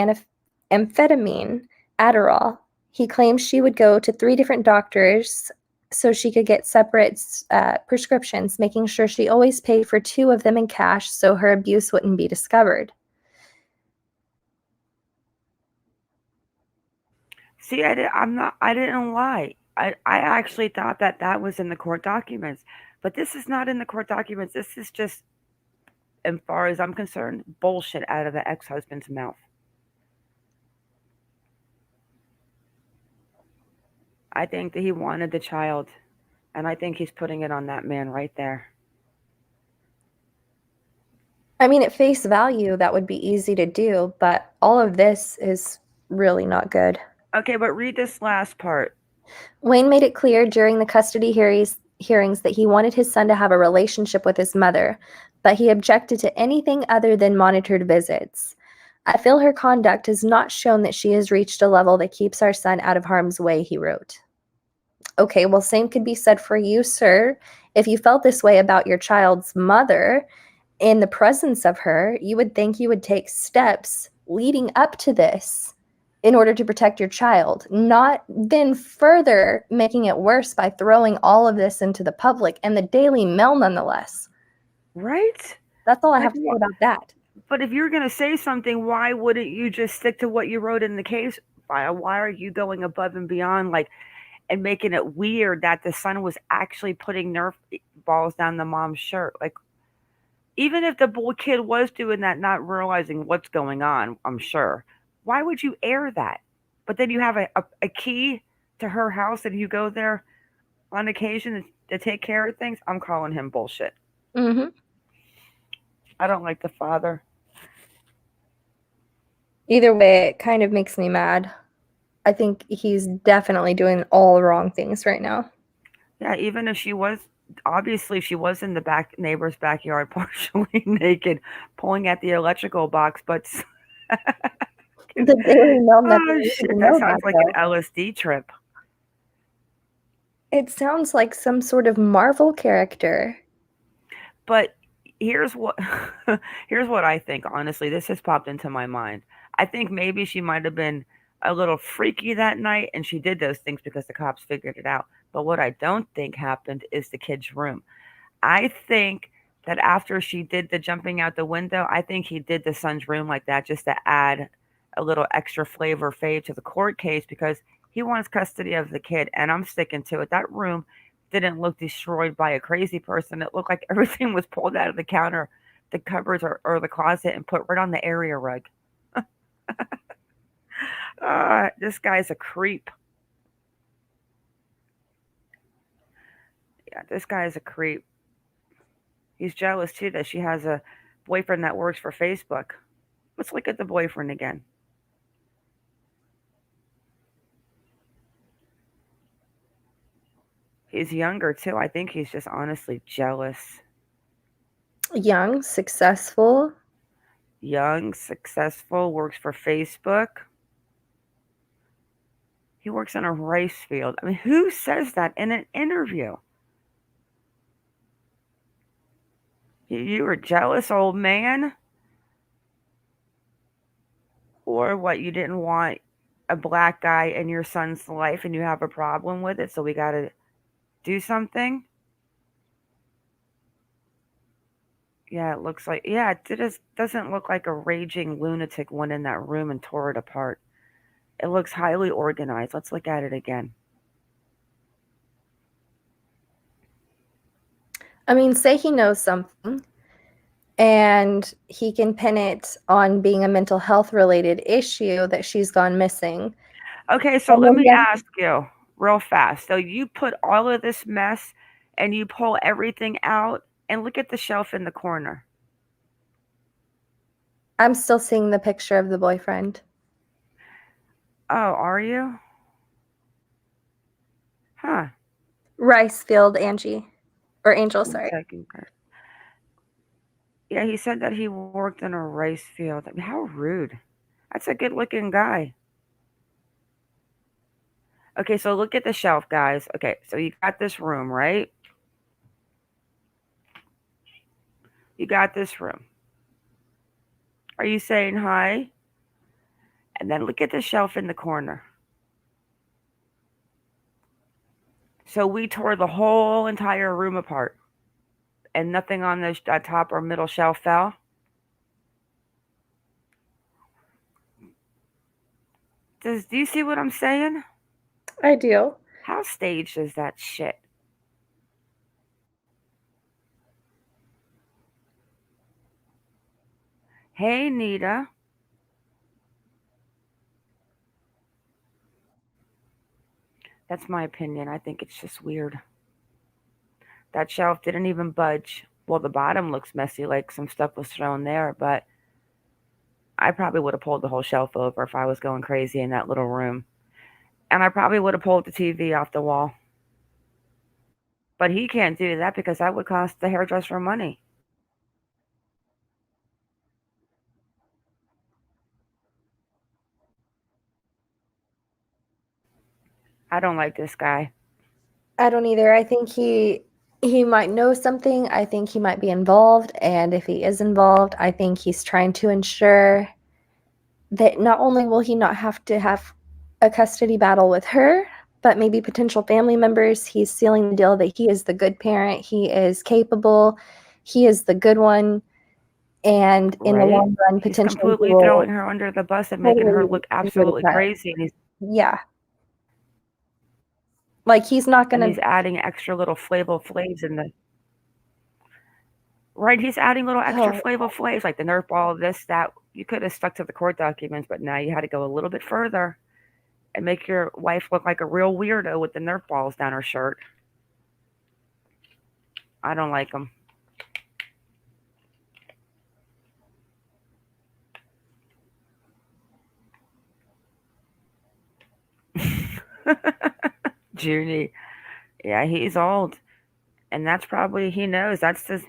amphetamine, Adderall. He claimed she would go to 3 different doctors so she could get separate prescriptions, making sure she always paid for 2 of them in cash so her abuse wouldn't be discovered. See, I didn't lie. I actually thought that was in the court documents, but this is not in the court documents. This is just, as far as I'm concerned, bullshit out of the ex-husband's mouth. I think that he wanted the child, and I think he's putting it on that man right there. I mean, at face value, that would be easy to do, but all of this is really not good. Okay, but read this last part. Wayne made it clear during the custody hearings that he wanted his son to have a relationship with his mother, but he objected to anything other than monitored visits. I feel her conduct has not shown that she has reached a level that keeps our son out of harm's way, he wrote. Okay, well, same could be said for you, sir. If you felt this way about your child's mother in the presence of her, you would think you would take steps leading up to this in order to protect your child, not then further making it worse by throwing all of this into the public and the Daily Mail nonetheless. Right? That's all I Like, have to say about that. but if you're going to say something, why wouldn't you just stick to what you wrote in the case file? Why are you going above and beyond, like, and making it weird that the son was actually putting Nerf balls down the mom's shirt? Like, even if the boy kid was doing that, not realizing what's going on, I'm sure. Why would you air that? But then you have a key to her house and you go there on occasion to take care of things. I'm calling him bullshit. Mm-hmm. I don't like the father. Either way, it kind of makes me mad. I think he's definitely doing all the wrong things right now. Yeah, even if she was, obviously she was in the back neighbor's backyard, partially naked, pulling at the electrical box. But The Daily Mail never oh needed shit, to that know that, sounds like an though. LSD trip. It sounds like some sort of Marvel character. But here's what here's what I think. Honestly, this has popped into my mind. I think maybe she might have been a little freaky that night, and she did those things because the cops figured it out. But what I don't think happened is the kid's room. I think that after she did the jumping out the window, I think he did the son's room like that just to add a little extra flavor fade to the court case because he wants custody of the kid, and I'm sticking to it. That room didn't look destroyed by a crazy person. It looked like everything was pulled out of the counter, the cupboards, or the closet and put right on the area rug. This guy's a creep. Yeah, this guy is a creep. He's jealous too that she has a boyfriend that works for Facebook. Let's look at the boyfriend again. He's younger too. I think he's just honestly jealous. Young, successful. Young, successful, works for Facebook. He works in a rice field. I mean, who says that in an interview? You were jealous, old man? Or what, you didn't want a black guy in your son's life and you have a problem with it, so we got to do something? Yeah, it looks like, yeah, it just doesn't look like a raging lunatic went in that room and tore it apart. It looks highly organized. Let's look at it again. I mean, say he knows something and he can pin it on being a mental health related issue that she's gone missing. Okay, so And let then me he has, ask you real fast. So you put all of this mess and you pull everything out and look at the shelf in the corner. I'm still seeing the picture of the boyfriend. Oh, are you? Huh. Rice field, Angie. Or Angel, One sorry. second. Yeah, he said that he worked in a rice field. I mean, how rude. That's a good looking guy. Okay, so look at the shelf, guys. Okay, so you got this room, right? You got this room. Are you saying hi? And then look at the shelf in the corner. So we tore the whole entire room apart and nothing on the top or middle shelf fell. Do you see what I'm saying? I do. How staged is that shit? Hey, Nita. That's my opinion. I think it's just weird. That shelf didn't even budge. Well, the bottom looks messy, like some stuff was thrown there, but I probably would have pulled the whole shelf over if I was going crazy in that little room. And I probably would have pulled the TV off the wall. But he can't do that because that would cost the hairdresser money. I don't like this guy. I don't either. I think he might know something. I think he might be involved, and if he is involved, I think he's trying to ensure that not only will he not have to have a custody battle with her, but maybe potential family members. He's sealing the deal that he is the good parent, he is capable, he is the good one, and in the Right? long run, He's potentially he completely throwing will her under the bus and making her totally look injure the absolutely child. crazy. Yeah. Like, he's not And gonna. he's adding extra little Flavor Flaves in the right. He's adding little extra Oh, Flavor Flaves like the Nerf ball, this, that. You could have stuck to the court documents, but now you had to go a little bit further and make your wife look like a real weirdo with the Nerf balls down her shirt. I don't like him. Junie, yeah, he's old, and that's probably he knows that's the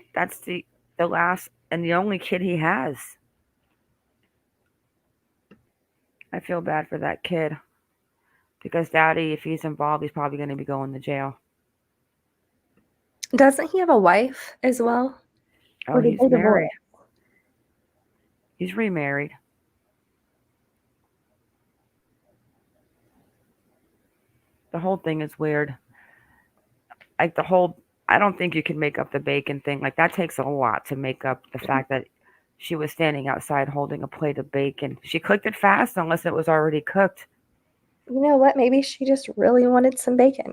last and the only kid he has. I feel bad for that kid because Daddy, if he's involved, he's probably going to be going to jail. doesn't he have a wife as well? Oh, Or did he's they divorce? married. He's remarried. The whole thing is weird. Like the whole, I don't think you can make up the bacon thing. Like that takes a lot to make up the fact that she was standing outside holding a plate of bacon. She cooked it fast, unless it was already cooked. You know what? Maybe she just really wanted some bacon.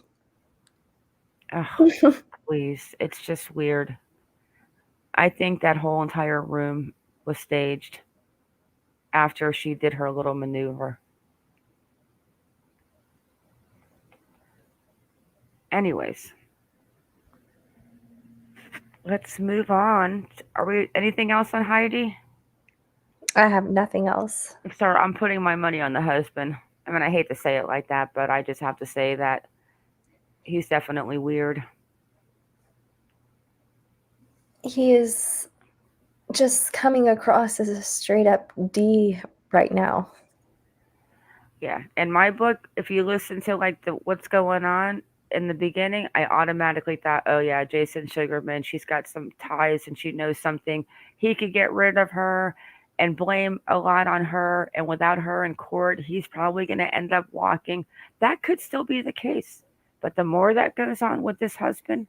Ugh, please, it's just weird. I think that whole entire room was staged after she did her little maneuver. Anyways, let's move on. Are we anything else on Heidi? I have nothing else. Sorry, I'm putting my money on the husband. I mean, I hate to say it like that, but I just have to say that he's definitely weird. He is just coming across as a straight up D right now. Yeah, in my book, if you listen to like the what's going on in the beginning, I automatically thought, oh yeah, Jason Sugarman, she's got some ties and she knows something. He could get rid of her and blame a lot on her, and without her in court, he's probably going to end up walking. That could still be the case, but the more that goes on with this husband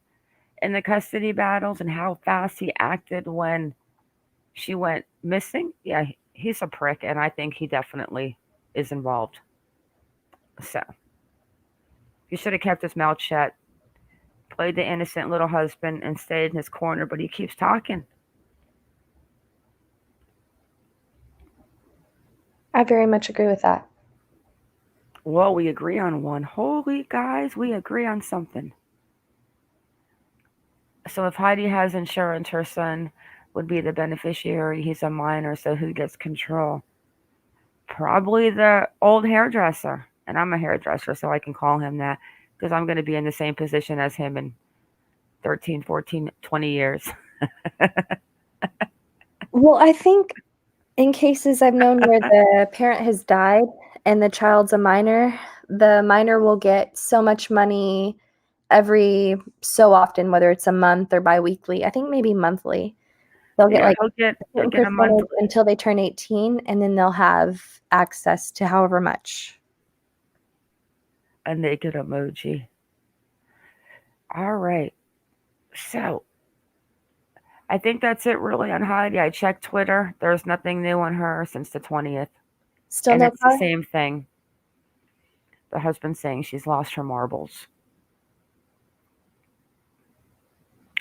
in the custody battles and how fast he acted when she went missing, yeah, he's a prick, and I think he definitely is involved. So he should have kept his mouth shut, played the innocent little husband, and stayed in his corner, but he keeps talking. I very much agree with that. Well, we agree on one. Holy guys, we agree on something. So if Heidi has insurance, her son would be the beneficiary. He's a minor, so who gets control? Probably the old hairdresser. And I'm a hairdresser, so I can call him that because I'm going to be in the same position as him in 13, 14, 20 years. Well, I think in cases I've known where the parent has died and the child's a minor, the minor will get so much money every so often, whether it's a month or biweekly. I think maybe monthly. They'll get Yeah, like he'll a certain get a month. percentage until they turn 18, and then they'll have access to however much. A naked emoji. All right. So I think that's it really on Heidi. I checked Twitter. There's nothing new on her since the 20th. Still And no it's the car? same thing. The husband saying she's lost her marbles.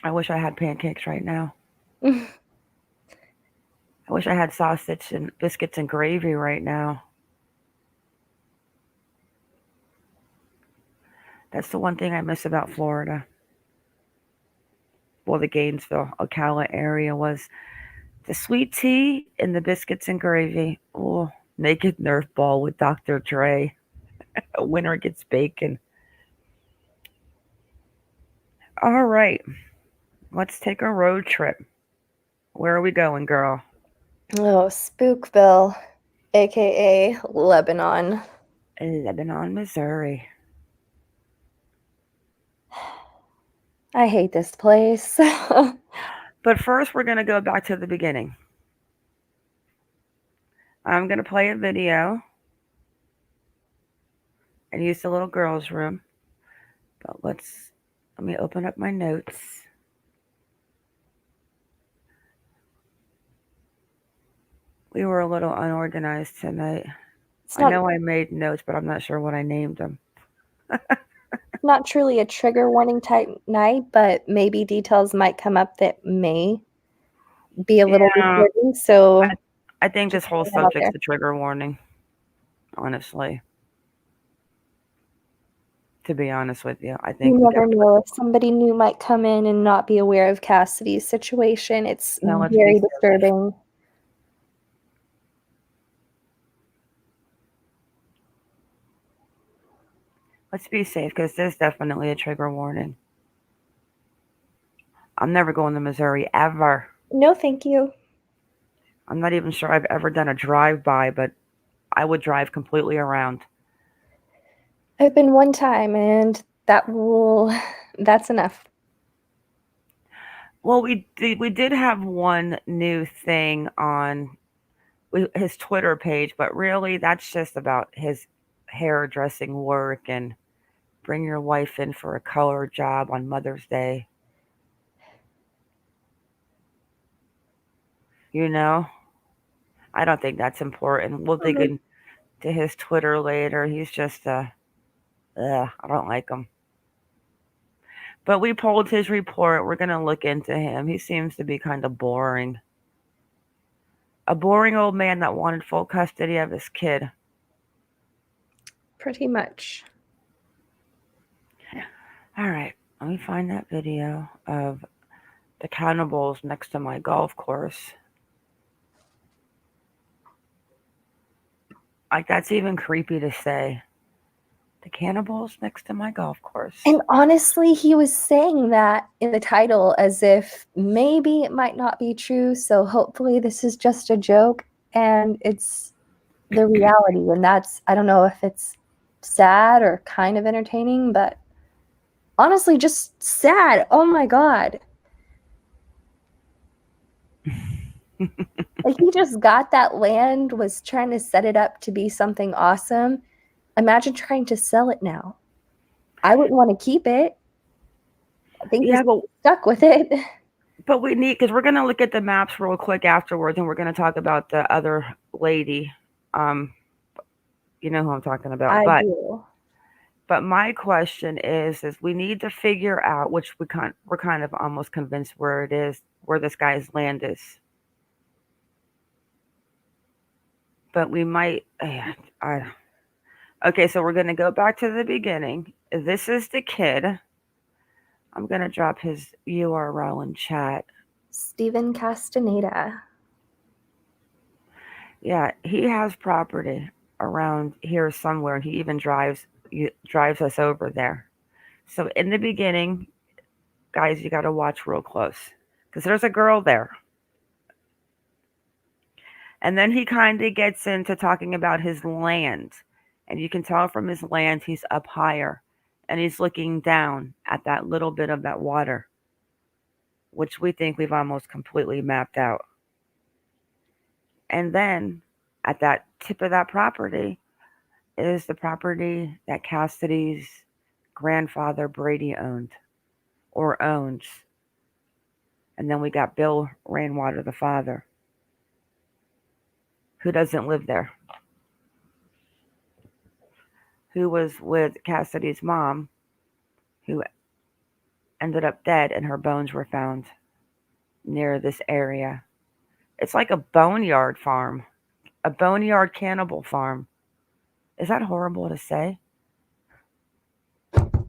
I wish I had pancakes right now. I wish I had sausage and biscuits and gravy right now. That's the one thing I miss about Florida. Well, the Gainesville, Ocala area was the sweet tea and the biscuits and gravy. Oh, naked Nerf ball with Dr. Dre. A winner gets bacon. All right, let's take a road trip. Where are we going, girl? Oh, Spookville, aka Lebanon. Lebanon, Missouri. I hate this place. But first, we're going to go back to the beginning. I'm going to play a video and use the little girl's room. But let me open up my notes. We were a little unorganized tonight. It's I know I made notes, but I'm not sure what I named them. not truly a trigger warning type night, but maybe details might come up that may be a little Yeah, disturbing. So I think this just whole putting that out subject's there. a trigger warning, honestly. To be honest with you, I think You we never definitely. know if somebody new might come in and not be aware of Cassidy's situation. It's Now let's be very serious. disturbing. Let's be safe because this is definitely a trigger warning. I'm never going to Missouri ever. No, thank you. I'm not even sure I've ever done a drive by, but I would drive completely around. I've been one time, and that's enough. Well, we did have one new thing on his Twitter page, but really that's just about his hairdressing work and bring your wife in for a color job on Mother's Day. You know, I don't think that's important. We'll dig Mhm. into his Twitter later. He's just I don't like him. But we pulled his report. We're gonna look into him. He seems to be kind of boring. A boring old man that wanted full custody of his kid. Pretty much. All right, let me find that video of the cannibals next to my golf course. Like, that's even creepy to say. The cannibals next to my golf course. And honestly, he was saying that in the title as if maybe it might not be true. So hopefully this is just a joke and it's the reality. And I don't know if it's sad or kind of entertaining, but honestly, just sad. Oh my God. Like he just got that land, was trying to set it up to be something awesome. Imagine trying to sell it now. I wouldn't want to keep it. I think he's Yeah, stuck with it. but we need, because we're gonna look at the maps real quick afterwards, and we're gonna talk about the other lady. Um, you know who I'm talking about. I But do. my question is we need to figure out, which we're kind of almost convinced where it is, where this guy's land is. But we might. Okay, so we're gonna go back to the beginning. This is the kid. I'm gonna drop his URL in chat. Stephen Castaneda. Yeah, he has property around here somewhere. He even drives us over there. So in the beginning, guys, you got to watch real close because there's a girl there. And then he kind of gets into talking about his land. And you can tell from his land he's up higher and he's looking down at that little bit of that water, which we think we've almost completely mapped out. And then at that tip of that property is the property that Cassidy's grandfather Brady owned or owns. And then we got Bill Rainwater, the father, who doesn't live there, who was with Cassidy's mom, who ended up dead, and her bones were found near this area. It's like a boneyard farm, a boneyard cannibal farm. Is that horrible to say?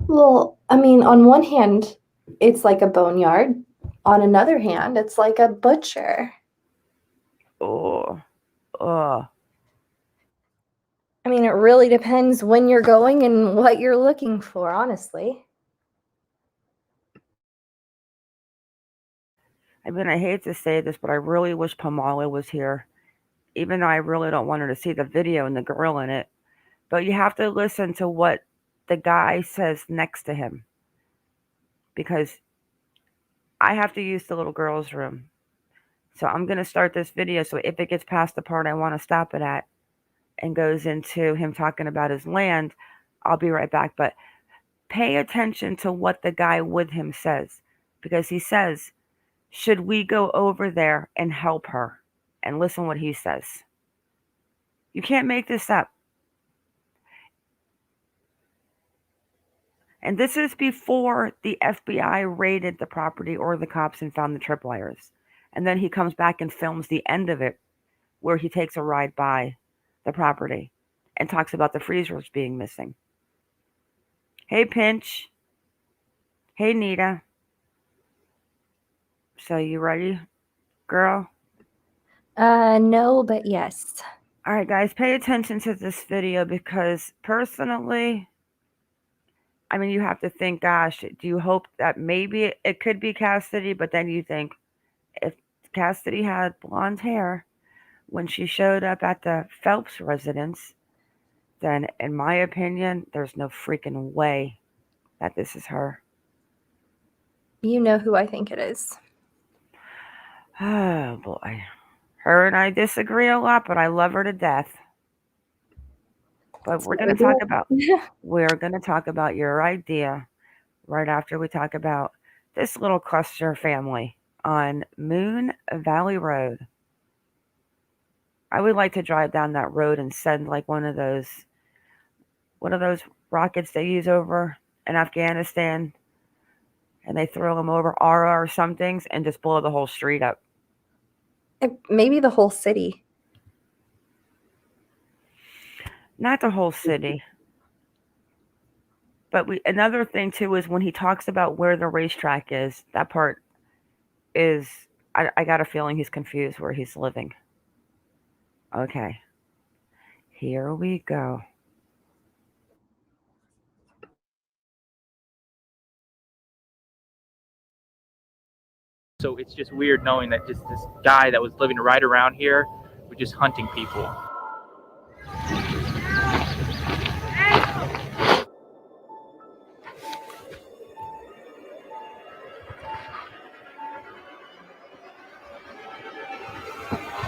Well, I mean, on one hand, it's like a boneyard. On another hand, it's like a butcher. Oh, oh. I mean, it really depends when you're going and what you're looking for, honestly. I mean, I hate to say this, but I really wish Pamala was here, even though I really don't want her to see the video and the girl in it. But you have to listen to what the guy says next to him because I have to use the little girl's room. So I'm going to start this video. So if it gets past the part I want to stop it at and goes into him talking about his land, I'll be right back. But pay attention to what the guy with him says, because he says, should we go over there and help her? And listen what he says. You can't make this up. And this is before the FBI raided the property or the cops and found the tripwires. And then he comes back and films the end of it where he takes a ride by the property and talks about the freezers being missing. Hey, Pinch. Hey, Nita. So you ready, girl? No, but yes. All right, guys, pay attention to this video because personally, I mean, you have to think, gosh, do you hope that maybe it could be Cassidy? But then you think, if Cassidy had blonde hair when she showed up at the Phelps residence, then in my opinion, there's no freaking way that this is her. You know who I think it is. Oh, boy. Her and I disagree a lot, but I love her to death. But we're going to talk about your idea right after we talk about this little cluster family on Moon Valley Road. I would like to drive down that road and send like one of those rockets they use over in Afghanistan, and they throw them over Ara or some things and just blow the whole street up. Maybe the whole city. Not the whole city. But another thing too is when he talks about where the racetrack is, that part is, I got a feeling he's confused where he's living. Okay. Here we go. So it's just weird knowing that just this guy that was living right around here was just hunting people.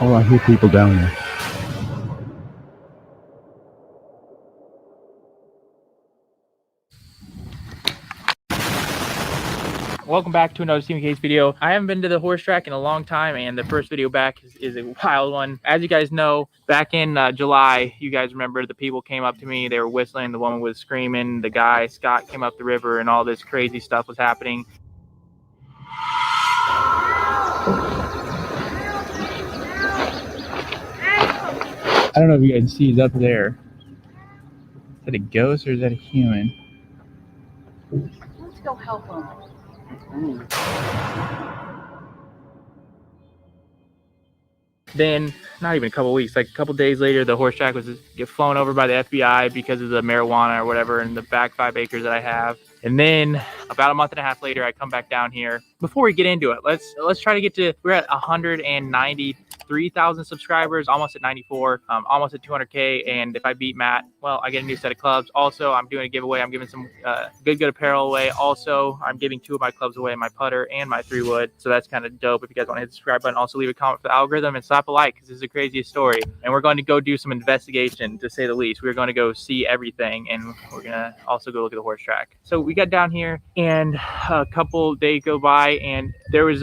Oh, I hear people down there. Welcome back to another Stephen Case video. I haven't been to the horse track in a long time, and the first video back is a wild one. As you guys know, back in July, you guys remember the people came up to me, they were whistling, the woman was screaming, the guy, Scott, came up the river, and all this crazy stuff was happening. I don't know if you guys see, he's up there. Is that a ghost or is that a human? Let's go help him. Then, not even a couple weeks, like a couple days later, the horse track was get flown over by the FBI because of the marijuana or whatever in the back 5 acres that I have. And then about a month and a half later, I come back down here. Before we get into it, let's try to get to, we're at 193,000 subscribers, almost at 94, almost at 200K. And if I beat Matt, well, I get a new set of clubs. Also, I'm doing a giveaway. I'm giving some good apparel away. Also, I'm giving 2 of my clubs away, my putter and my 3-wood. So that's kind of dope. If you guys want to hit the subscribe button, also leave a comment for the algorithm and slap a like because this is the craziest story. And we're going to go do some investigation, to say the least. We're going to go see everything, and we're going to also go look at the horse track. So we got down here, and a couple days go by, and it's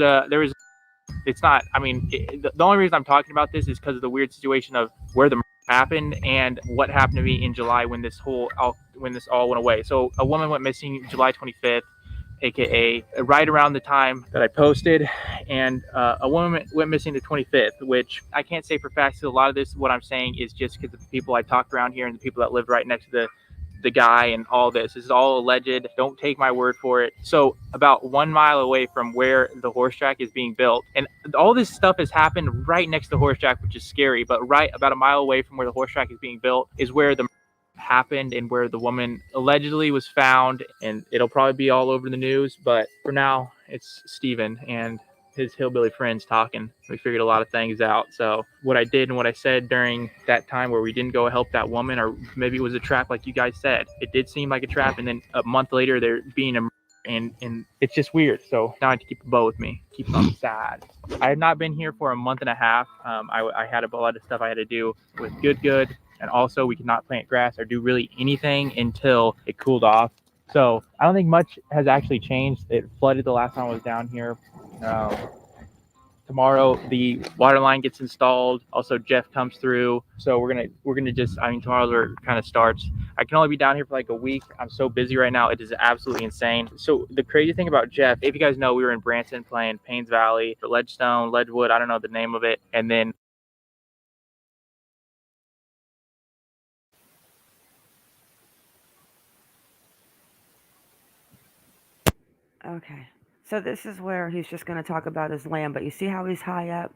not, I mean, the only reason I'm talking about this is because of the weird situation of where the happened and what happened to me in July when this all went away. So a woman went missing July 25th, aka right around the time that I posted, and a woman went missing the 25th, which I can't say for facts. A lot of this, what I'm saying, is just because of the people I talked around here and the people that lived right next to the guy and all this. This is all alleged. Don't take my word for it. So about 1 mile away from where the horse track is being built, and all this stuff has happened right next to the horse track, which is scary, but right about a mile away from where the horse track is being built is where the happened and where the woman allegedly was found, and it'll probably be all over the news, but for now it's Steven and his hillbilly friends talking. We figured a lot of things out. So what I did and what I said during that time where we didn't go help that woman, or maybe it was a trap like you guys said, it did seem like a trap, and then a month later there being a and it's just weird. So now I have to keep a bow with me. Keeps on sad. I have not been here for a month and a half. I had a lot of stuff I had to do with good, and also we could not plant grass or do really anything until it cooled off. So I don't think much has actually changed. It flooded the last time I was down here. Tomorrow the water line gets installed. Also Jeff comes through. So we're gonna just, I mean, tomorrow kind of starts. I can only be down here for like a week. I'm so busy right now. It is absolutely insane. So the crazy thing about Jeff, if you guys know, we were in Branson playing Paynes Valley, Ledgestone, Ledgewood, I don't know the name of it. And then Okay. So this is where he's just going to talk about his land, but you see how he's high up?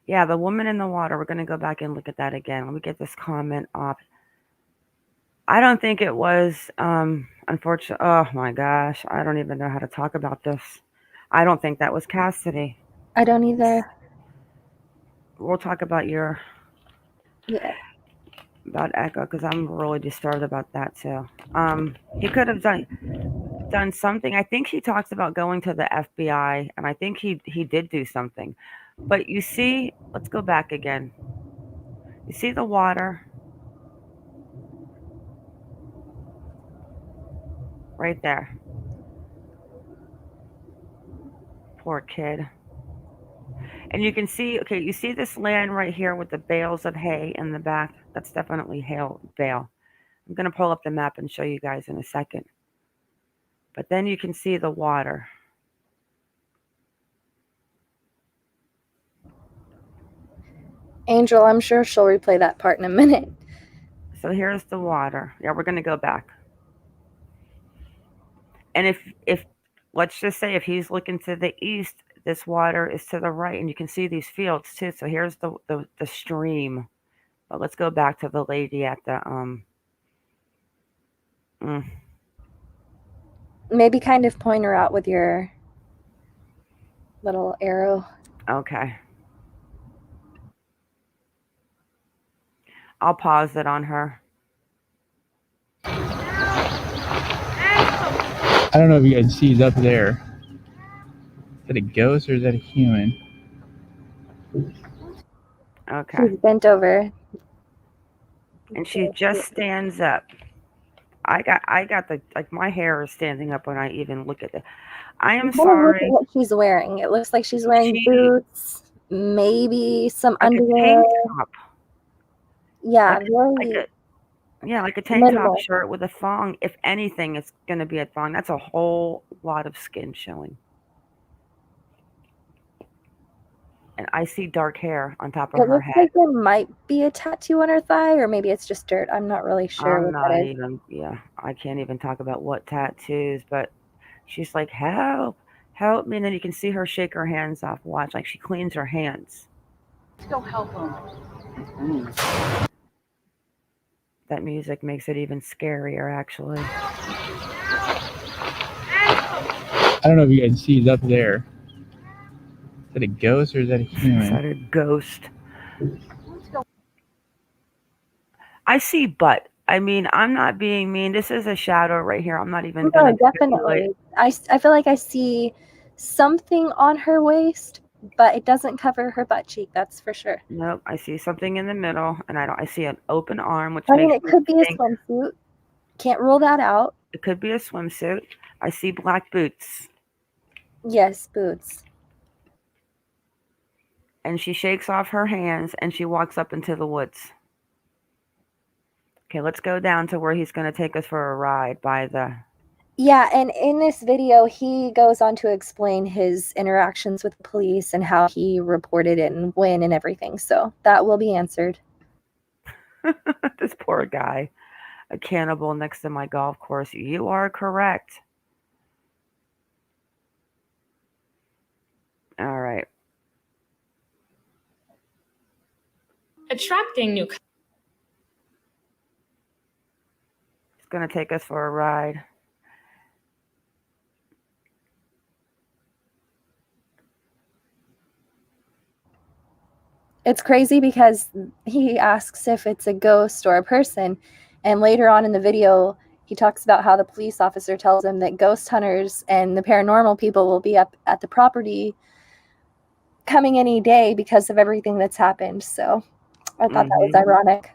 Yeah, the woman in the water. We're going to go back and look at that again. Let me get this comment off. I don't think it was, unfortunately. Oh my gosh. I don't even know how to talk about this. I don't think that was Cassidy. I don't either. We'll talk about your, Yeah. about Echo, because I'm really disturbed about that too. He could have done something. I think he talks about going to the FBI, and I think he did do something. But you see, let's go back again. You see the water right there. Poor kid. And you can see, okay, you see this land right here with the bales of hay in the back? That's definitely bale. I'm going to pull up the map and show you guys in a second. But then you can see the water. Angel, I'm sure she'll replay that part in a minute. So here's the water. Yeah, we're going to go back. And if let's just say if he's looking to the east, this water is to the right, and you can see these fields too. So here's the stream. But let's go back to the lady at the Maybe kind of point her out with your little arrow. Okay. I'll pause it on her. I don't know if you guys see, he's up there. Is that a ghost or is that a human? Okay. She's bent over. And she just stands up. I got the, like, my hair is standing up when I even look at it. I am sorry. Look at what she's wearing. It looks like she's wearing boots, maybe some like underwear. a tank top. Yeah, like a tank top shirt with a thong. If anything, it's going to be a thong. That's a whole lot of skin showing. And I see dark hair on top of her head. It looks like there might be a tattoo on her thigh, or maybe it's just dirt. I'm not really sure what that is. I can't even talk about what tattoos, but she's like, help me. And then you can see her shake her hands off. Watch, like she cleans her hands. Let's go help them. That music makes it even scarier, actually. I don't know if you guys see, he's up there. Is that a ghost or is that a human? Is that a ghost? I see butt. I mean, I'm not being mean. This is a shadow right here. I'm not even going to. Definitely. I feel like I see something on her waist, but it doesn't cover her butt cheek. That's for sure. Nope. I see something in the middle, and I see an open arm, which I mean, it could be a swimsuit. Can't rule that out. It could be a swimsuit. I see black boots. Yes, boots. And she shakes off her hands and she walks up into the woods. Okay, let's go down to where he's going to take us for a ride by the... Yeah, and in this video, he goes on to explain his interactions with police and how he reported it and when and everything. So that will be answered. This poor guy. A cannibal next to my golf course. You are correct. All right. Attracting new. It's going to take us for a ride. It's crazy because he asks if it's a ghost or a person, and later on in the video, He talks about how the police officer tells him that ghost hunters and the paranormal people will be up at the property coming any day because of everything that's happened. So I thought that was ironic.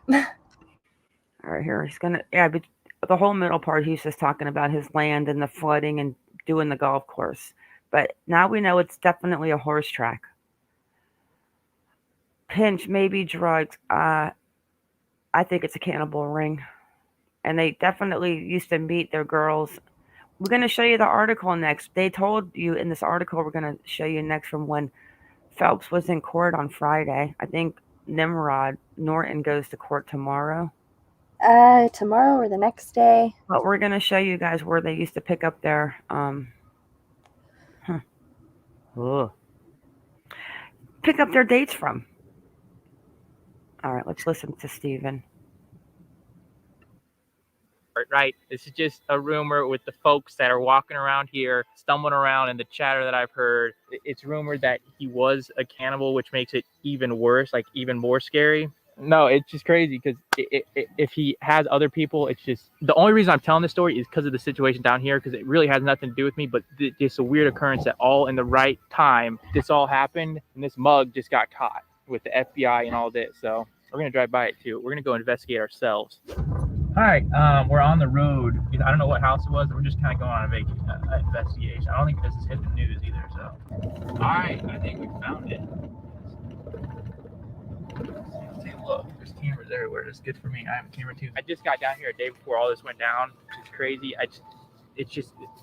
All right, here he's gonna, yeah, but the whole middle part, he's just talking about his land and the flooding and doing the golf course. But now we know it's definitely a horse track. Pinch, maybe drugs. I think it's a cannibal ring. And they definitely used to meet their girls. We're going to show you the article next. They told you in this article we're going to show you next from when Phelps was in court on Friday. I think Nimrod Norton goes to court tomorrow. Tomorrow or the next day. But we're going to show you guys where they used to pick up their pick up their dates from. All right, let's listen to Stephen. Right, this is just a rumor with the folks that are walking around here, stumbling around, and the chatter that I've heard. It's rumored that he was a cannibal, which makes it even worse, like even more scary. No, it's just crazy because if he has other people, it's just the only reason I'm telling this story is because of the situation down here, because it really has nothing to do with me, but just a weird occurrence that all in the right time this all happened, and this mug just got caught with the FBI and all this. So we're gonna drive by it too. We're gonna go investigate ourselves. All right, we're on the road. I don't know what house it was. We're just kind of going on an investigation. I don't think this has hit the news either. So, all right, I think we found it. Let's take a look. There's cameras everywhere. That's good for me. I have a camera too. I just got down here a day before all this went down, which is crazy.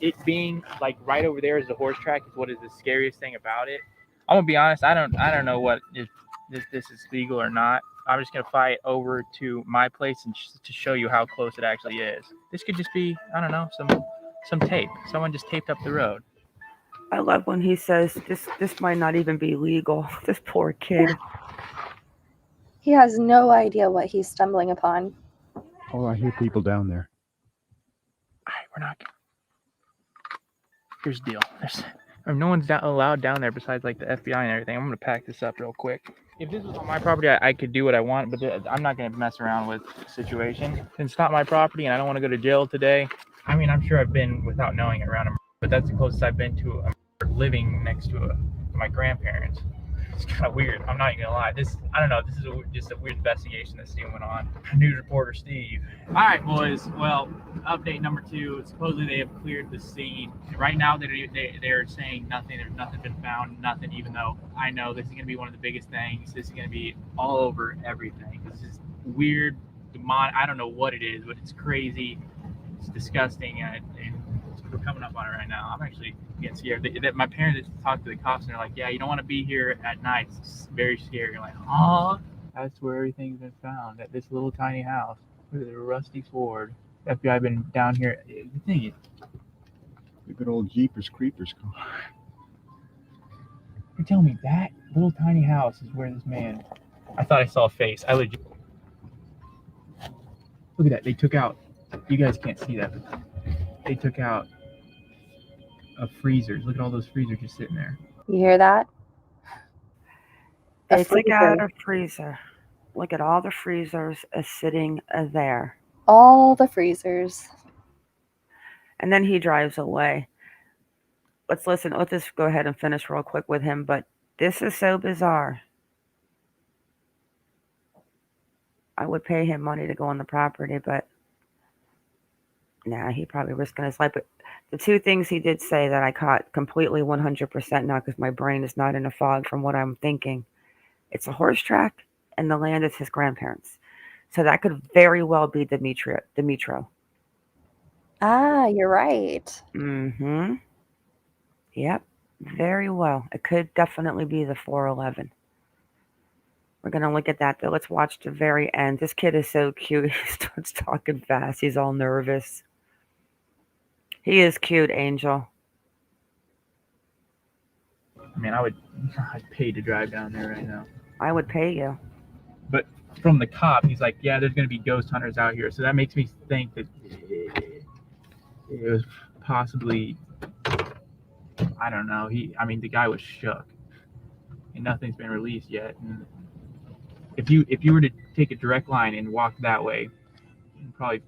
It being like right over there is the horse track is what is the scariest thing about it. I'm gonna be honest. I don't know what if this is legal or not. I'm just going to fly it over to my place and to show you how close it actually is. This could just be, I don't know, some tape. Someone just taped up the road. I love when he says, this might not even be legal. This poor kid. He has no idea what he's stumbling upon. Oh, I hear people down there. All right, we're not. Here's the deal. No one's allowed down there besides like the FBI and everything. I'm going to pack this up real quick. If this was on my property, I could do what I want, but I'm not going to mess around with the situation. It's not my property, and I don't want to go to jail today. I mean, I'm sure I've been without knowing it around a murder, but that's the closest I've been to a murder living next to my grandparents. It's kind of weird. I'm not even going to lie. I don't know. This is just a weird investigation that's going on. News reporter Steve. All right, boys. Well, update number 2. Supposedly they have cleared the scene. Right now they're saying nothing. There's nothing been found. Nothing. Even though I know this is going to be one of the biggest things. This is going to be all over everything. This is weird, demonic. I don't know what it is, but it's crazy. It's disgusting, and we're coming up on it right now. I'm actually getting scared. My parents talked to the cops, and they're like, "Yeah, you don't want to be here at night. It's very scary." I'm like, "Oh, that's where everything's been found, at this little tiny house with a rusty Ford." FBI been down here. The thing is, The good old Jeepers Creepers car. you're telling me that little tiny house is where this man? I thought I saw a face. I legit. Look at that. They took out. You guys can't see that, but they took out freezers. Look at all those freezers just sitting there. You hear that? They took out a freezer. Look at all the freezers sitting there. All the freezers. And then he drives away. Let's listen. Let's just go ahead and finish real quick with him. But this is so bizarre. I would pay him money to go on the property, but nah, he probably risking his life. But the 2 things he did say that I caught completely 100% now because my brain is not in a fog from what I'm thinking. It's a horse track, and the land is his grandparents. So that could very well be Dimitro. Ah, you're right. Mm-hmm. Yep, very well. It could definitely be the 411. We're going to look at that, though. Let's watch the very end. This kid is so cute. He starts talking fast. He's all nervous. He is cute, Angel. I mean, I'd pay to drive down there right now. I would pay you. But from the cop, he's like, yeah, there's going to be ghost hunters out here. So that makes me think that it was possibly, I don't know. The guy was shook. And nothing's been released yet. And if you were to take a direct line and walk that way, you'd probably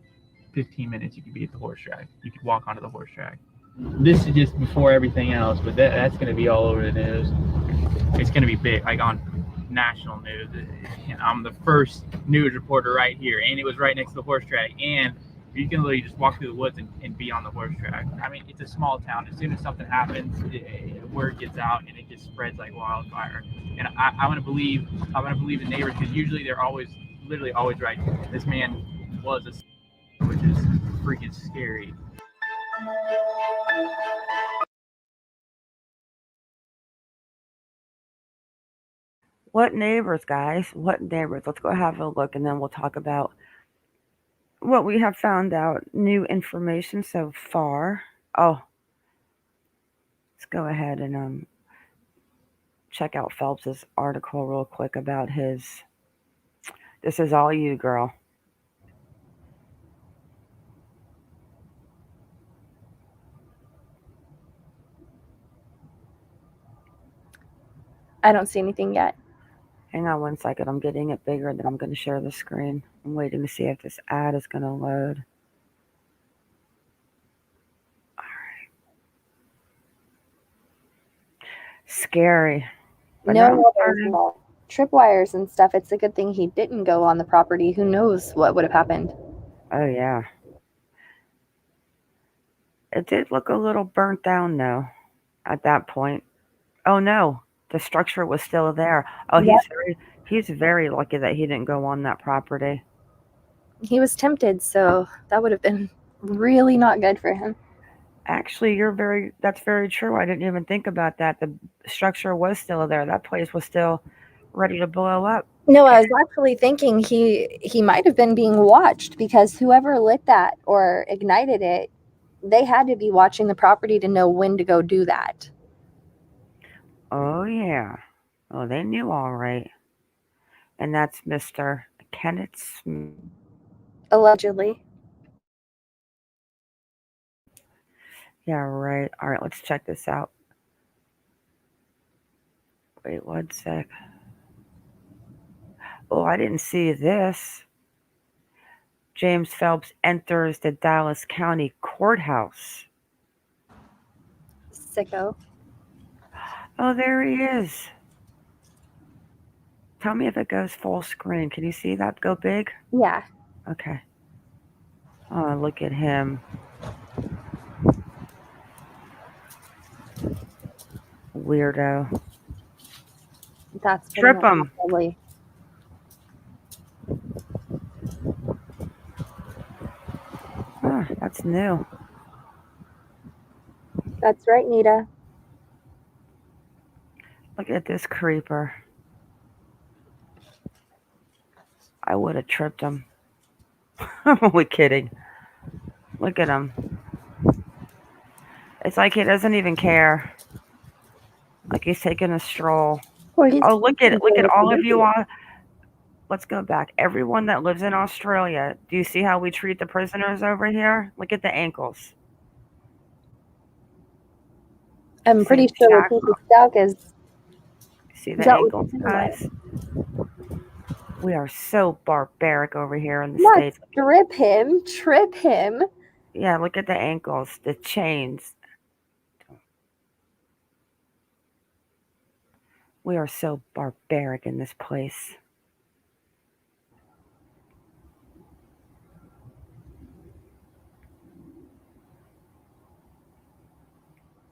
15 minutes, you could be at the horse track. You could walk onto the horse track. This is just before everything else, but that's going to be all over the news. It's going to be big, like on national news. And I'm the first news reporter right here, and it was right next to the horse track. And you can literally just walk through the woods and be on the horse track. I mean, it's a small town. As soon as something happens, word gets out, and it just spreads like wildfire. And I want to believe the neighbors, because usually they're literally always right. This man was a, which is freaking scary. What neighbors, guys? What neighbors? Let's go have a look, and then we'll talk about what we have found out. New information so far. Oh, let's go ahead and check out Phelps's article real quick about his. This is all you, girl. I don't see anything yet. Hang on one second. I'm getting it bigger, then I'm going to share the screen. I'm waiting to see if this ad is going to load. All right. Scary. But now I'm No, there's starting- no tripwires and stuff. It's a good thing he didn't go on the property. Who knows what would have happened? Oh, yeah. It did look a little burnt down, though, at that point. Oh, no. The structure was still there. Oh, Yep. he's very lucky that he didn't go on that property. He was tempted, so that would have been really not good for him. Actually, that's very true. I didn't even think about that. The structure was still there. That place was still ready to blow up. No, I was actually thinking he might have been being watched, because whoever lit that or ignited it, they had to be watching the property to know when to go do that. Oh, yeah. Oh, they knew all right. And that's Mr. Kenneth Smith. Allegedly. Yeah, right. All right, let's check this out. Wait 1 sec. Oh, I didn't see this. James Phelps enters the Dallas County Courthouse. Sicko. Oh, there he is. Tell me if it goes full screen. Can you see that go big? Yeah. Okay. Oh, look at him. Weirdo. That's Trip him. probably. Oh, that's new. That's right, Nita. Look at this creeper. I would have tripped him. I'm only kidding. Look at him. It's like he doesn't even care. Like he's taking a stroll. Oh, look at all of you all. Let's go back. Everyone that lives in Australia, do you see how we treat the prisoners over here? Look at the ankles. I'm pretty sure what Peter Stout is. See the ankles, guys? We are so barbaric over here in the States. Trip him. Yeah, look at the ankles, the chains. We are so barbaric in this place.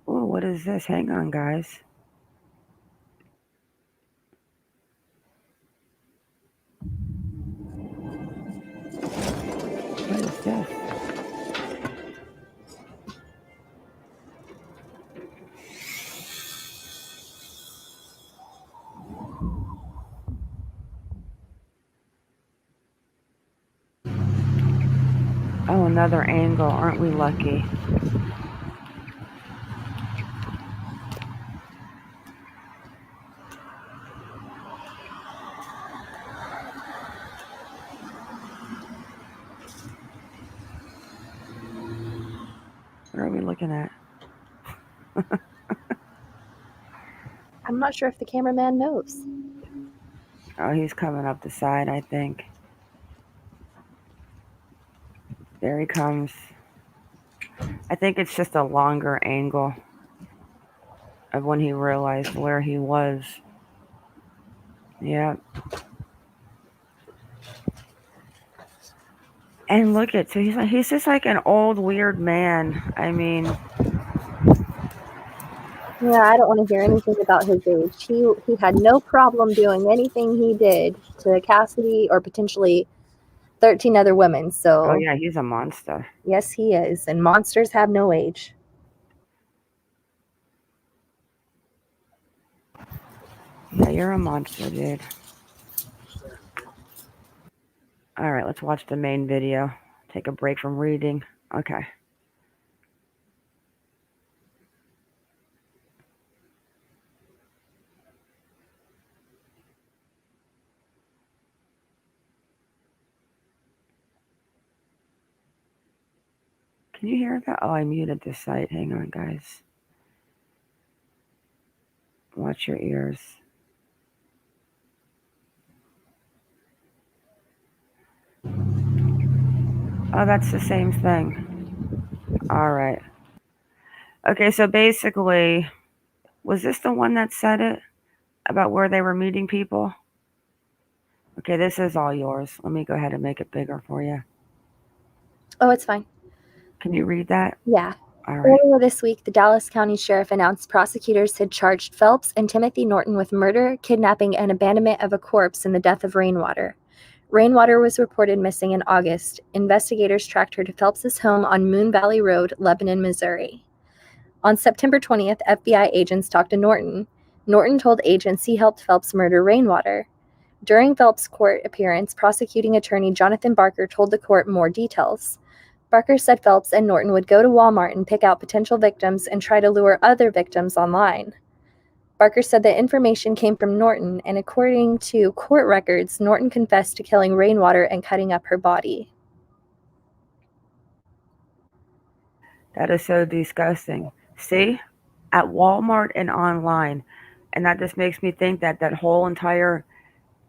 Oh, what is this? Hang on, guys. What is this? Oh, another angle. Aren't we lucky? What are we looking at? I'm not sure if the cameraman knows. Oh, he's coming up the side, I think. There he comes. I think it's just a longer angle of when he realized where he was. Yeah. And look at, so he's just like an old weird man. I mean, Yeah, I don't want to hear anything about his age. He had no problem doing anything he did to Cassidy or potentially 13 other women. oh So yeah, he's a monster. yes, he is. And monsters have no age. Yeah, you're a monster, dude. All right, let's watch the main video. Take a break from reading. Okay. Can you hear that? Oh, I muted this site. Hang on, guys. Watch your ears. Oh, that's the same thing. All right. Okay, so basically, was this the one that said it about where they were meeting people? Okay, this is all yours. Let me go ahead and make it bigger for you. Oh, it's fine. Can you read that? Yeah. All right. Earlier this week, the Dallas County Sheriff announced prosecutors had charged Phelps and Timothy Norton with murder, kidnapping, and abandonment of a corpse in the death of Rainwater. Rainwater was reported missing in August. Investigators tracked her to Phelps's home on Moon Valley Road, Lebanon, Missouri. On September 20th, FBI agents talked to Norton. Norton told agents he helped Phelps murder Rainwater. During Phelps' court appearance, prosecuting attorney Jonathan Barker told the court more details. Barker said Phelps and Norton would go to Walmart and pick out potential victims and try to lure other victims online. Barker said the information came from Norton, and according to court records, Norton confessed to killing Rainwater and cutting up her body. That is so disgusting. See? At Walmart and online. And that just makes me think that that whole entire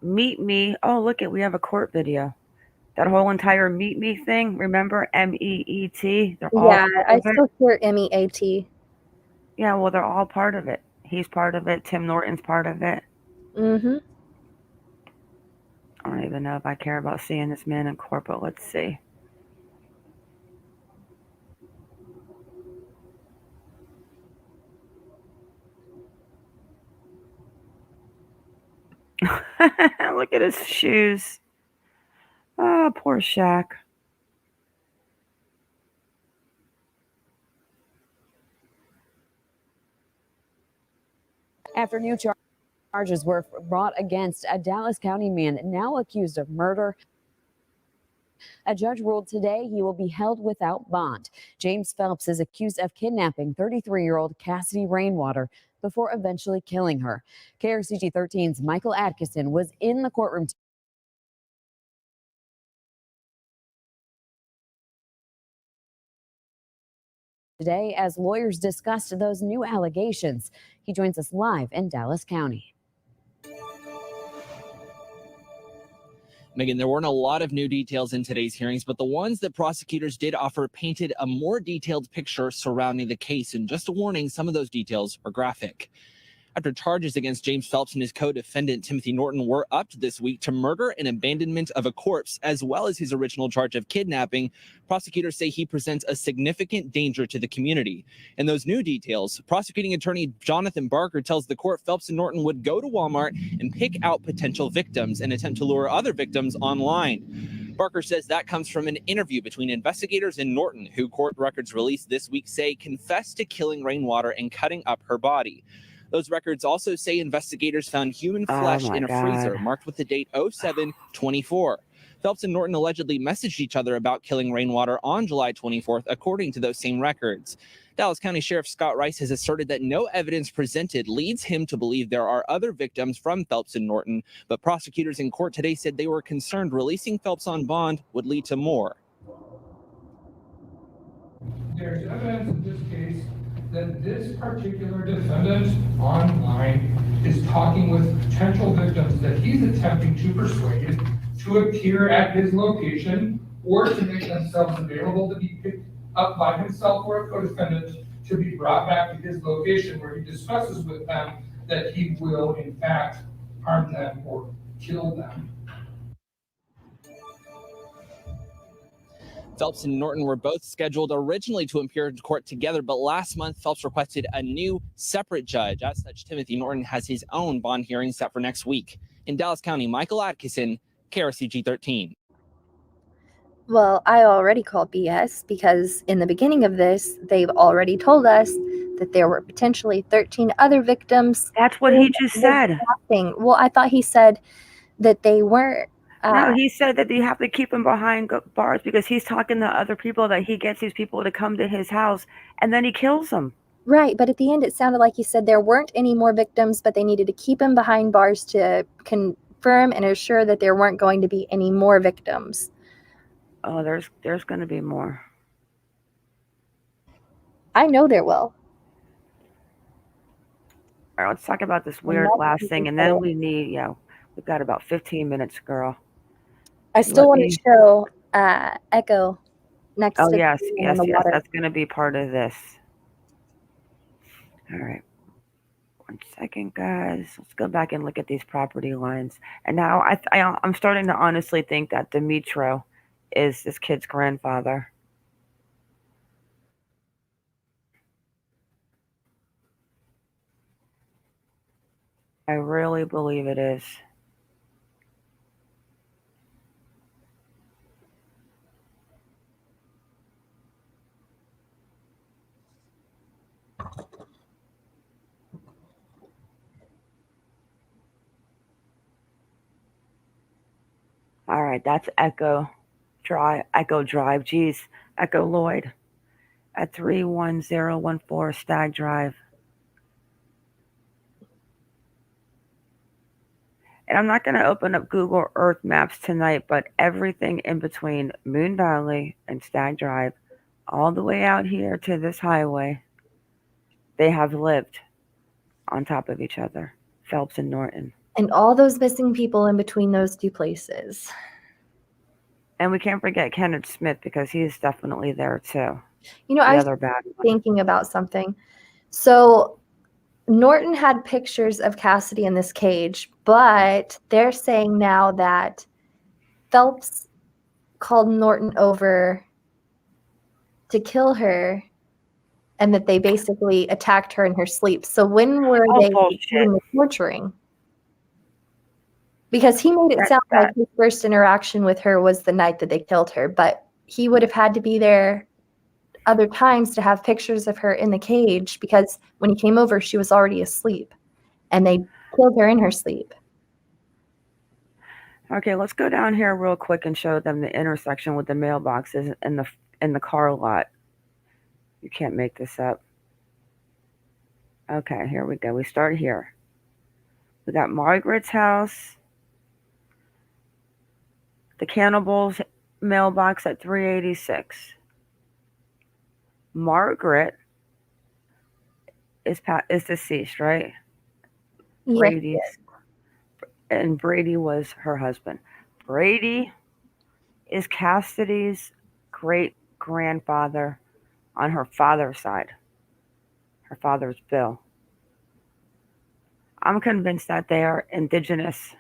meet me. Oh, look it, we have a court video. That whole entire meet me thing, remember? MEET? They're all Yeah, part I of it. still hear MEAT. Yeah, well, they're all part of it. He's part of it. Tim Norton's part of it. Mm-hmm. I don't even know if I care about seeing this man in court, but let's see. Look at his shoes. Oh, poor Shaq. After new charges were brought against a Dallas County man now accused of murder, a judge ruled today he will be held without bond. James Phelps is accused of kidnapping 33-year-old Cassidy Rainwater before eventually killing her. KRCG 13's Michael Atkinson was in the courtroom today as lawyers discussed those new allegations. He joins us live in Dallas County. Megan, there weren't a lot of new details in today's hearings, but the ones that prosecutors did offer painted a more detailed picture surrounding the case. And just a warning, some of those details are graphic. After charges against James Phelps and his co-defendant Timothy Norton were upped this week to murder and abandonment of a corpse, as well as his original charge of kidnapping, prosecutors say he presents a significant danger to the community. In those new details, prosecuting attorney Jonathan Barker tells the court Phelps and Norton would go to Walmart and pick out potential victims and attempt to lure other victims online. Barker says that comes from an interview between investigators and Norton, who court records released this week say confessed to killing Rainwater and cutting up her body. Those records also say investigators found human flesh in a freezer marked with the date 07/24. Phelps and Norton allegedly messaged each other about killing Rainwater on July 24th, according to those same records. Dallas County Sheriff Scott Rice has asserted that no evidence presented leads him to believe there are other victims from Phelps and Norton, but prosecutors in court today said they were concerned releasing Phelps on bond would lead to more. There's evidence in this case that this particular defendant online is talking with potential victims that he's attempting to persuade to appear at his location or to make themselves available to be picked up by himself or a co-defendant to be brought back to his location where he discusses with them that he will in fact harm them or kill them. Phelps and Norton were both scheduled originally to appear in court together, but last month Phelps requested a new separate judge. As such, Timothy Norton has his own bond hearing set for next week. In Dallas County, Michael Atkinson, KRCG 13. Well, I already called BS because in the beginning of this, they've already told us that there were potentially 13 other victims. That's what he just said. Well, I thought he said that they weren't. No, he said that you have to keep him behind bars because he's talking to other people, that he gets these people to come to his house and then he kills them. Right, but at the end it sounded like he said there weren't any more victims, but they needed to keep him behind bars to confirm and assure that there weren't going to be any more victims. Oh, there's going to be more. I know there will. All right, let's talk about this weird last thing, and then we need, we've got about 15 minutes, girl. I still want to show Echo next to yes, the water. that's going to be part of this. All right. 1 second, guys. Let's go back and look at these property lines. And now I'm starting to honestly think that Dimitro is this kid's grandfather. I really believe it is. All right, that's Echo Drive. Geez, Echo Lloyd at 31014 Stag Drive. And I'm not going to open up Google Earth Maps tonight, but everything in between Moon Valley and Stag Drive, all the way out here to this highway, they have lived on top of each other, Phelps and Norton. And all those missing people in between those two places. And we can't forget Kenneth Smith because he's definitely there too. I was thinking about something. So Norton had pictures of Cassidy in this cage, but they're saying now that Phelps called Norton over to kill her and that they basically attacked her in her sleep. So when were they doing the torturing? Because he made it sound like his first interaction with her was the night that they killed her, but he would have had to be there other times to have pictures of her in the cage because when he came over, she was already asleep and they killed her in her sleep. Okay, let's go down here real quick and show them the intersection with the mailboxes in the car lot. You can't make this up. Okay, here we go. We start here. We got Margaret's house. The Cannibals mailbox at 386. Margaret is deceased, right? Yes. And Brady was her husband. Brady is Cassidy's great grandfather on her father's side. Her father's Bill. I'm convinced that they are indigenous.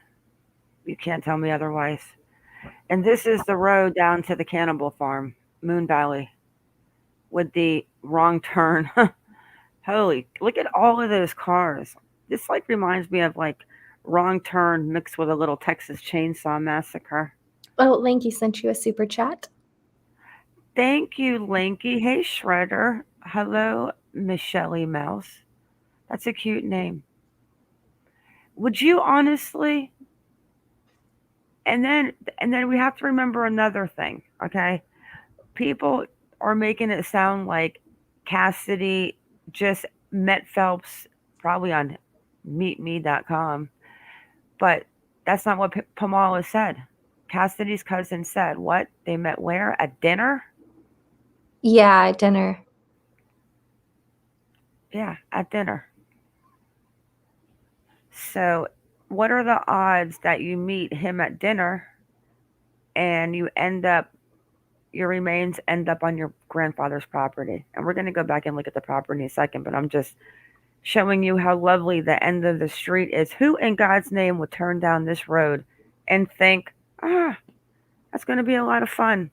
You can't tell me otherwise. And this is the road down to the cannibal farm, Moon Valley, with the wrong turn. Holy, look at all of those cars. This reminds me of Wrong Turn mixed with a little Texas Chainsaw Massacre. Oh, Lanky sent you a super chat. Thank you, Lanky. Hey, Shredder. Hello, Michelle Mouse. That's a cute name. Would you honestly? And then we have to remember another thing, okay? People are making it sound like Cassidy just met Phelps probably on meetme.com. But that's not what Pamela said. Cassidy's cousin said, what? They met where? At dinner? Yeah, at dinner. Yeah, at dinner. So what are the odds that you meet him at dinner and you end up your remains end up on your grandfather's property. And we're going to go back and look at the property in a second, but I'm just showing you how lovely the end of the street is. Who in God's name would turn down this road and think, that's going to be a lot of fun?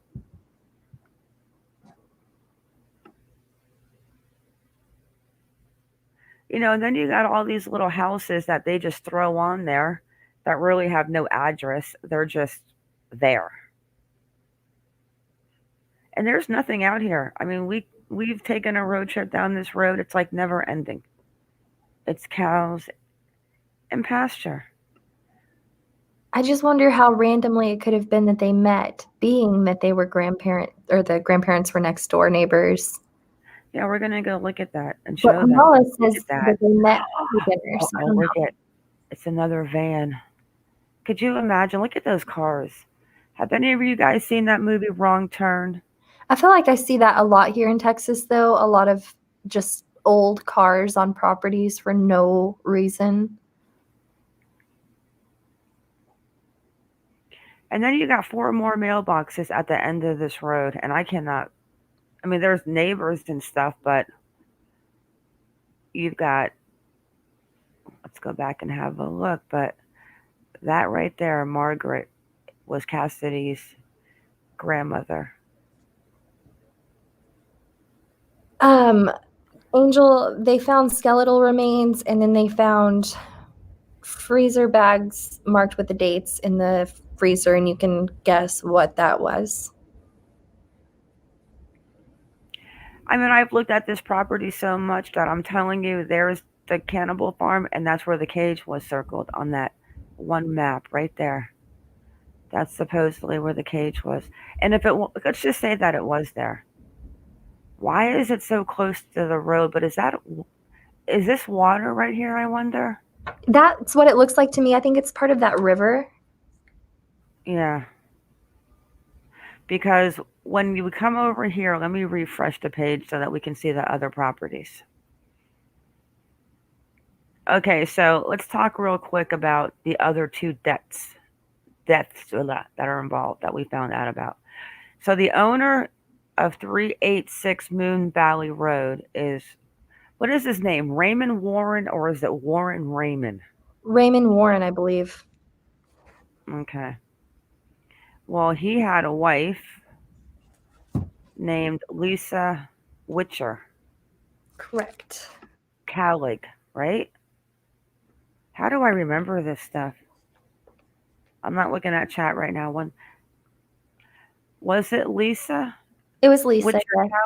And then you got all these little houses that they just throw on there that really have no address. They're just there. And there's nothing out here. I mean, we've taken a road trip down this road. It's like never ending. It's cows and pasture. I just wonder how randomly it could have been that they met, being that they were the grandparents were next door neighbors. Yeah, we're gonna go look at that and show But them. Kamala says that they met together. It's another van. Could you imagine? Look at those cars. Have any of you guys seen that movie Wrong Turn? I feel like I see that a lot here in Texas, though. A lot of just old cars on properties for no reason. And then you got 4 more mailboxes at the end of this road, and there's neighbors and stuff, but you've got, let's go back and have a look, but that right there, Margaret, was Cassidy's grandmother. Angel, they found skeletal remains, and then they found freezer bags marked with the dates in the freezer, and you can guess what that was. I've looked at this property so much that I'm telling you, there's the cannibal farm, and that's where the cage was circled on that one map right there. That's supposedly where the cage was. And let's just say that it was there. Why is it so close to the road? But is this water right here, I wonder? That's what it looks like to me. I think it's part of that river. Yeah. Because when you come over here, let me refresh the page so that we can see the other properties. Okay, so let's talk real quick about the other 2 deaths that are involved that we found out about. So the owner of 386 Moon Valley Road is, what is his name? Raymond Warren, or is it Warren Raymond? Raymond Warren, I believe. Okay. Well, he had a wife named Lisa Witcher. Correct. Calig, right? How do I remember this stuff? I'm not looking at chat right now. Was it Lisa? It was Lisa. Witcher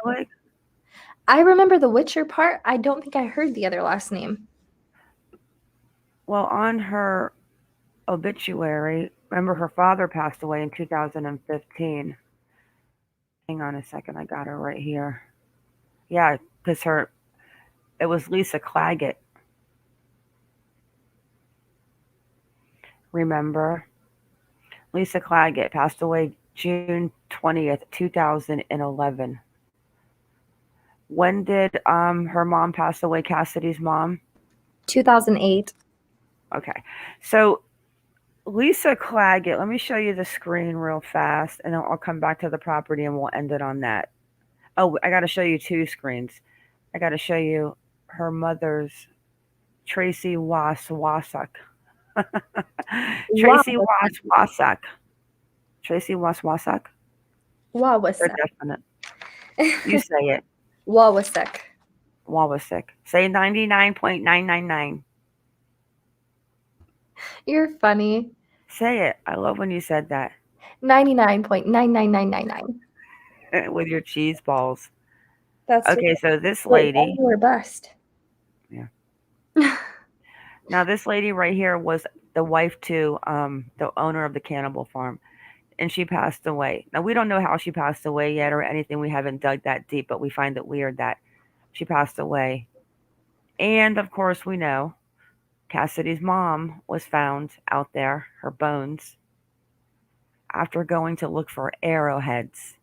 Calig? I remember the Witcher part. I don't think I heard the other last name. Well, on her obituary, remember her father passed away in 2015. Hang on a second, I got her right here. Yeah, because it was Lisa Claggett. Remember? Lisa Claggett passed away June 20th, 2011. When did her mom pass away, Cassidy's mom? 2008. Okay. So Lisa Claggett, let me show you the screen real fast, and then I'll come back to the property and we'll end it on that. Oh, I got to show you 2 screens. I got to show you her mother's, Tracy Waswasak. Tracy Waswasak. Tracy Waswasak? Wawasek. For definite. You say it. Wawasek. Wawasek. Say 99.999. You're funny. Say it. I love when you said that. 99.99999. With your cheese balls. That's okay. So this lady. Or bust. Yeah. Now this lady right here was the wife to the owner of the cannibal farm, and she passed away. Now we don't know how she passed away yet or anything. We haven't dug that deep, but we find it weird that she passed away. And of course, we know Cassidy's mom was found out there, her bones, after going to look for arrowheads.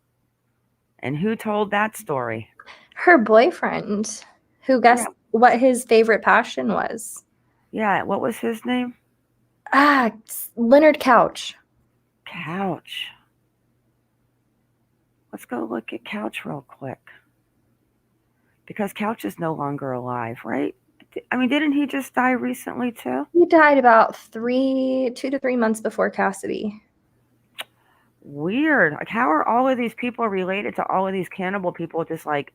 And who told that story? Her boyfriend, who guessed what his favorite passion was. Yeah, what was his name? Leonard Couch. Couch. Let's go look at Couch real quick. Because Couch is no longer alive, right? I mean, didn't he just die recently too? He died about 2 to 3 months before Cassidy. Weird. Like, how are all of these people related to all of these cannibal people just like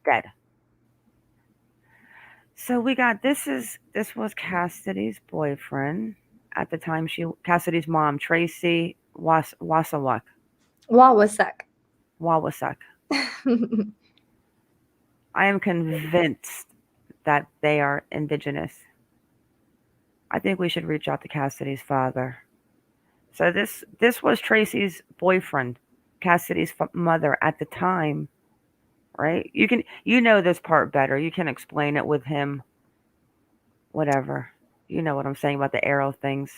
dead? So we got this was Cassidy's boyfriend at the time. Cassidy's mom, Tracy Wasawak. Wawasak. I am convinced that they are indigenous. I think we should reach out to Cassidy's father. So this was Tracy's boyfriend, Cassidy's mother at the time, right? You know this part better. You can explain it with him. Whatever. You know what I'm saying about the arrow things.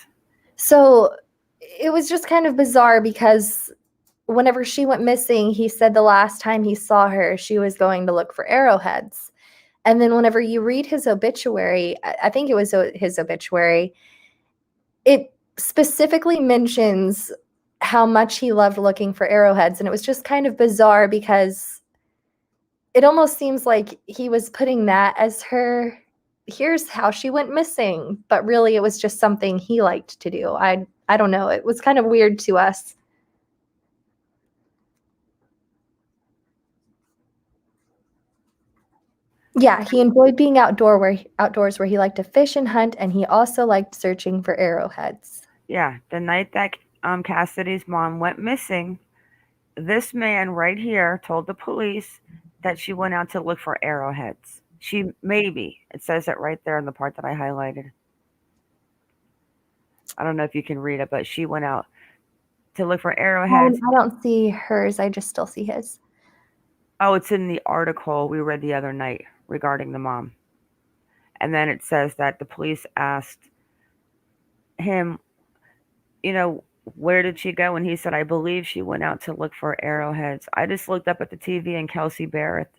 So it was just kind of bizarre because whenever she went missing, he said the last time he saw her, she was going to look for arrowheads. And then whenever you read his obituary, I think it was his obituary, it specifically mentions how much he loved looking for arrowheads. And it was just kind of bizarre because it almost seems like he was putting that as here's how she went missing. But really, it was just something he liked to do. I don't know. It was kind of weird to us. Yeah, he enjoyed being outdoors where he liked to fish and hunt, and he also liked searching for arrowheads. Yeah, the night that Cassidy's mom went missing, this man right here told the police that she went out to look for arrowheads. It says it right there in the part that I highlighted. I don't know if you can read it, but she went out to look for arrowheads. I don't see hers. I just still see his. Oh, it's in the article we read the other night regarding the mom. And then it says that the police asked him, where did she go? And he said, I believe she went out to look for arrowheads. I just looked up at the TV and Kelsey Barrett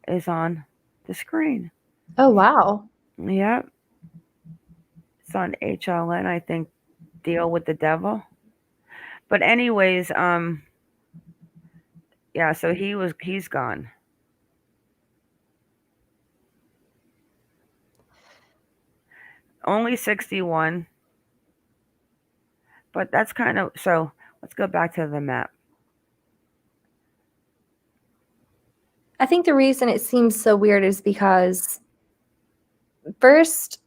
is on the screen. Oh, wow. Yep. It's on HLN, I think, Deal with the Devil. But anyways, yeah, so he's gone. Only 61. But that's kind of, so let's go back to the map. I think the reason it seems so weird is because first,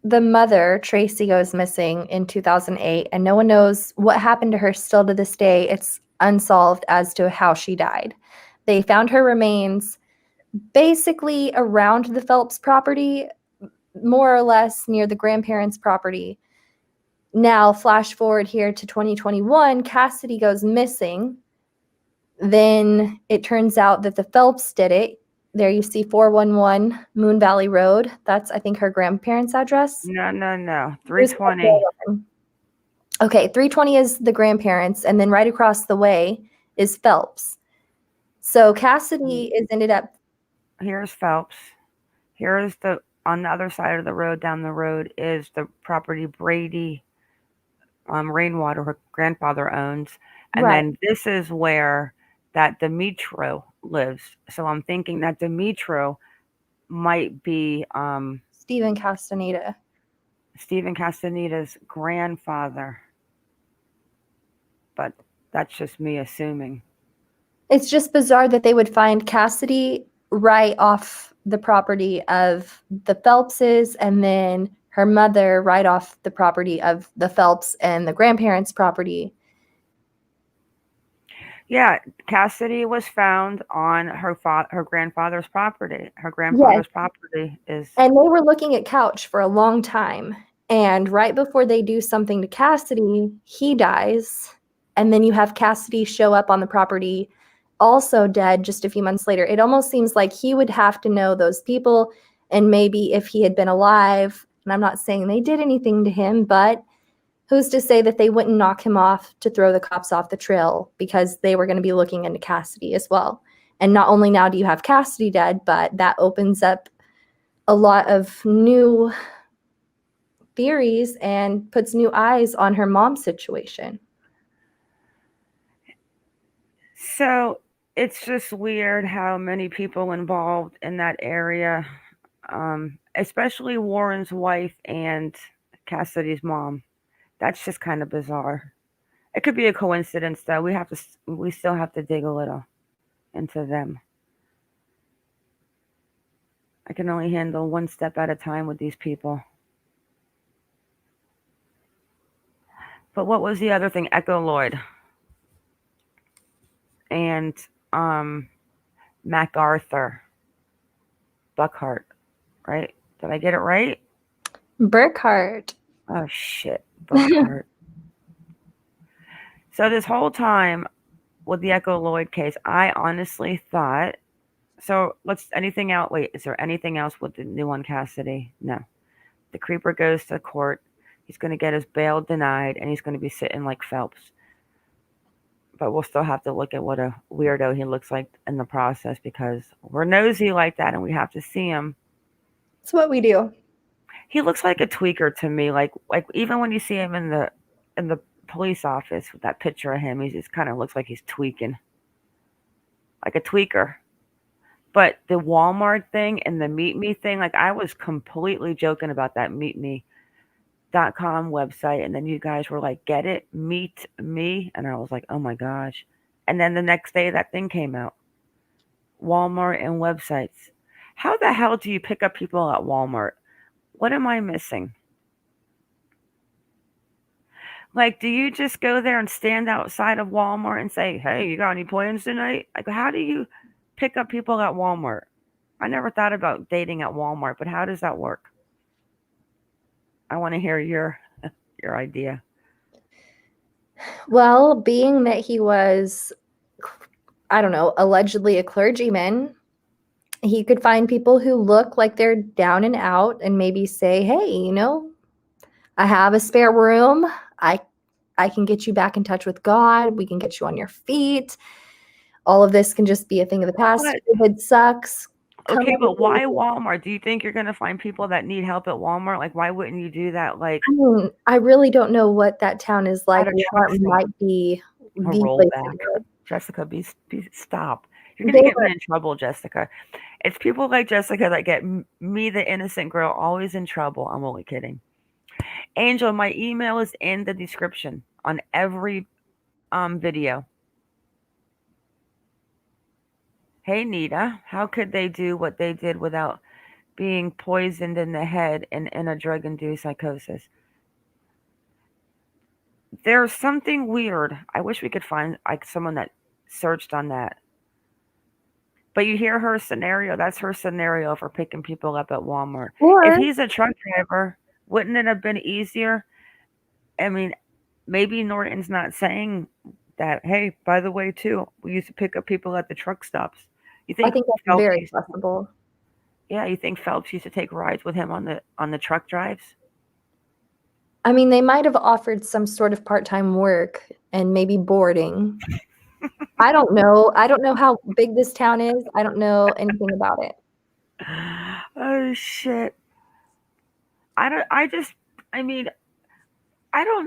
the mother, Tracy, goes missing in 2008, and no one knows what happened to her still to this day. It's unsolved as to how she died. They found her remains basically around the Phelps property, more or less near the grandparents' property. Now, flash forward here to 2021, Cassidy goes missing. Then it turns out that the Phelps did it. There you see 411 Moon Valley Road. That's, I think, her grandparents' address. No. 320. Okay, 320 is the grandparents, and then right across the way is Phelps. So Cassidy is ended up. Here's Phelps. Here's on the other side of the road, down the road, is the property Brady Rainwater, her grandfather owns. And then this is where that Dimitro lives. So I'm thinking that Dimitro might be Stephen Castaneda's grandfather. But that's just me assuming. It's just bizarre that they would find Cassidy right off the property of the Phelpses, and then her mother right off the property of the Phelps and the grandparents' property. Yeah, Cassidy was found on her grandfather's property. Her grandfather's property is. And they were looking at Couch for a long time. And right before they do something to Cassidy, he dies. And then you have Cassidy show up on the property, also dead just a few months later. It almost seems like he would have to know those people. And maybe if he had been alive, and I'm not saying they did anything to him, but who's to say that they wouldn't knock him off to throw the cops off the trail because they were going to be looking into Cassidy as well. And not only now do you have Cassidy dead, but that opens up a lot of new theories and puts new eyes on her mom's situation. So It's just weird how many people involved in that area, especially Warren's wife and Cassidy's mom. That's just kind of bizarre. It could be a coincidence, though. We still have to dig a little into them. I can only handle one step at a time with these people. But what was the other thing? Echo Lloyd and MacArthur Buckhart, right? Did I get it right? Burkhart. Oh shit, Buckhart. So this whole time with the Echo Lloyd case, I honestly thought. So anything out? Wait, is there anything else with the new one, Cassidy? No. The creeper goes to court. He's going to get his bail denied, and he's going to be sitting like Phelps. But we'll still have to look at what a weirdo he looks like in the process because we're nosy like that, and we have to see him. It's what we do. He looks like a tweaker to me. Like even when you see him in the police office with that picture of him, he just kind of looks like he's tweaking, like a tweaker. But the Walmart thing and the Meet Me thing, like I was completely joking about that MeetMe.com website, and then you guys were like, "Get it, Meet Me," and I was like, "Oh my gosh!" And then the next day, that thing came out. Walmart and websites. How the hell do you pick up people at Walmart? What am I missing? Like, do you just go there and stand outside of Walmart and say, "Hey, you got any plans tonight?" Like, how do you pick up people at Walmart? I never thought about dating at Walmart, but how does that work? I want to hear your idea. Well, being that he was, I don't know, allegedly a clergyman, he could find people who look like they're down and out and maybe say, "Hey, I have a spare room. I can get you back in touch with God. We can get you on your feet. All of this can just be a thing of the past. COVID sucks." Okay, but why Walmart? Do you think you're going to find people that need help at Walmart? Like, why wouldn't you do that? Like, I really don't know what that town is like. Walmart might be a the place to rollback. do it. Jessica, stop. You're going to get me in trouble, Jessica. It's people like Jessica that get me, the innocent girl, always in trouble. I'm only kidding. Angel, my email is in the description on every video. Hey, Nita, how could they do what they did without being poisoned in the head and in a drug-induced psychosis? There's something weird. I wish we could find like someone that searched on that. But you hear her scenario. That's her scenario for picking people up at Walmart. If he's a truck driver, wouldn't it have been easier? I mean, maybe Norton's not saying that, hey, by the way, too, we used to pick up people at the truck stops. You think I think that's very possible. Yeah, you think Phelps used to take rides with him on the truck drives? I mean, they might have offered some sort of part-time work and maybe boarding. I don't know. I don't know how big this town is. I don't know anything about it. Oh shit. I don't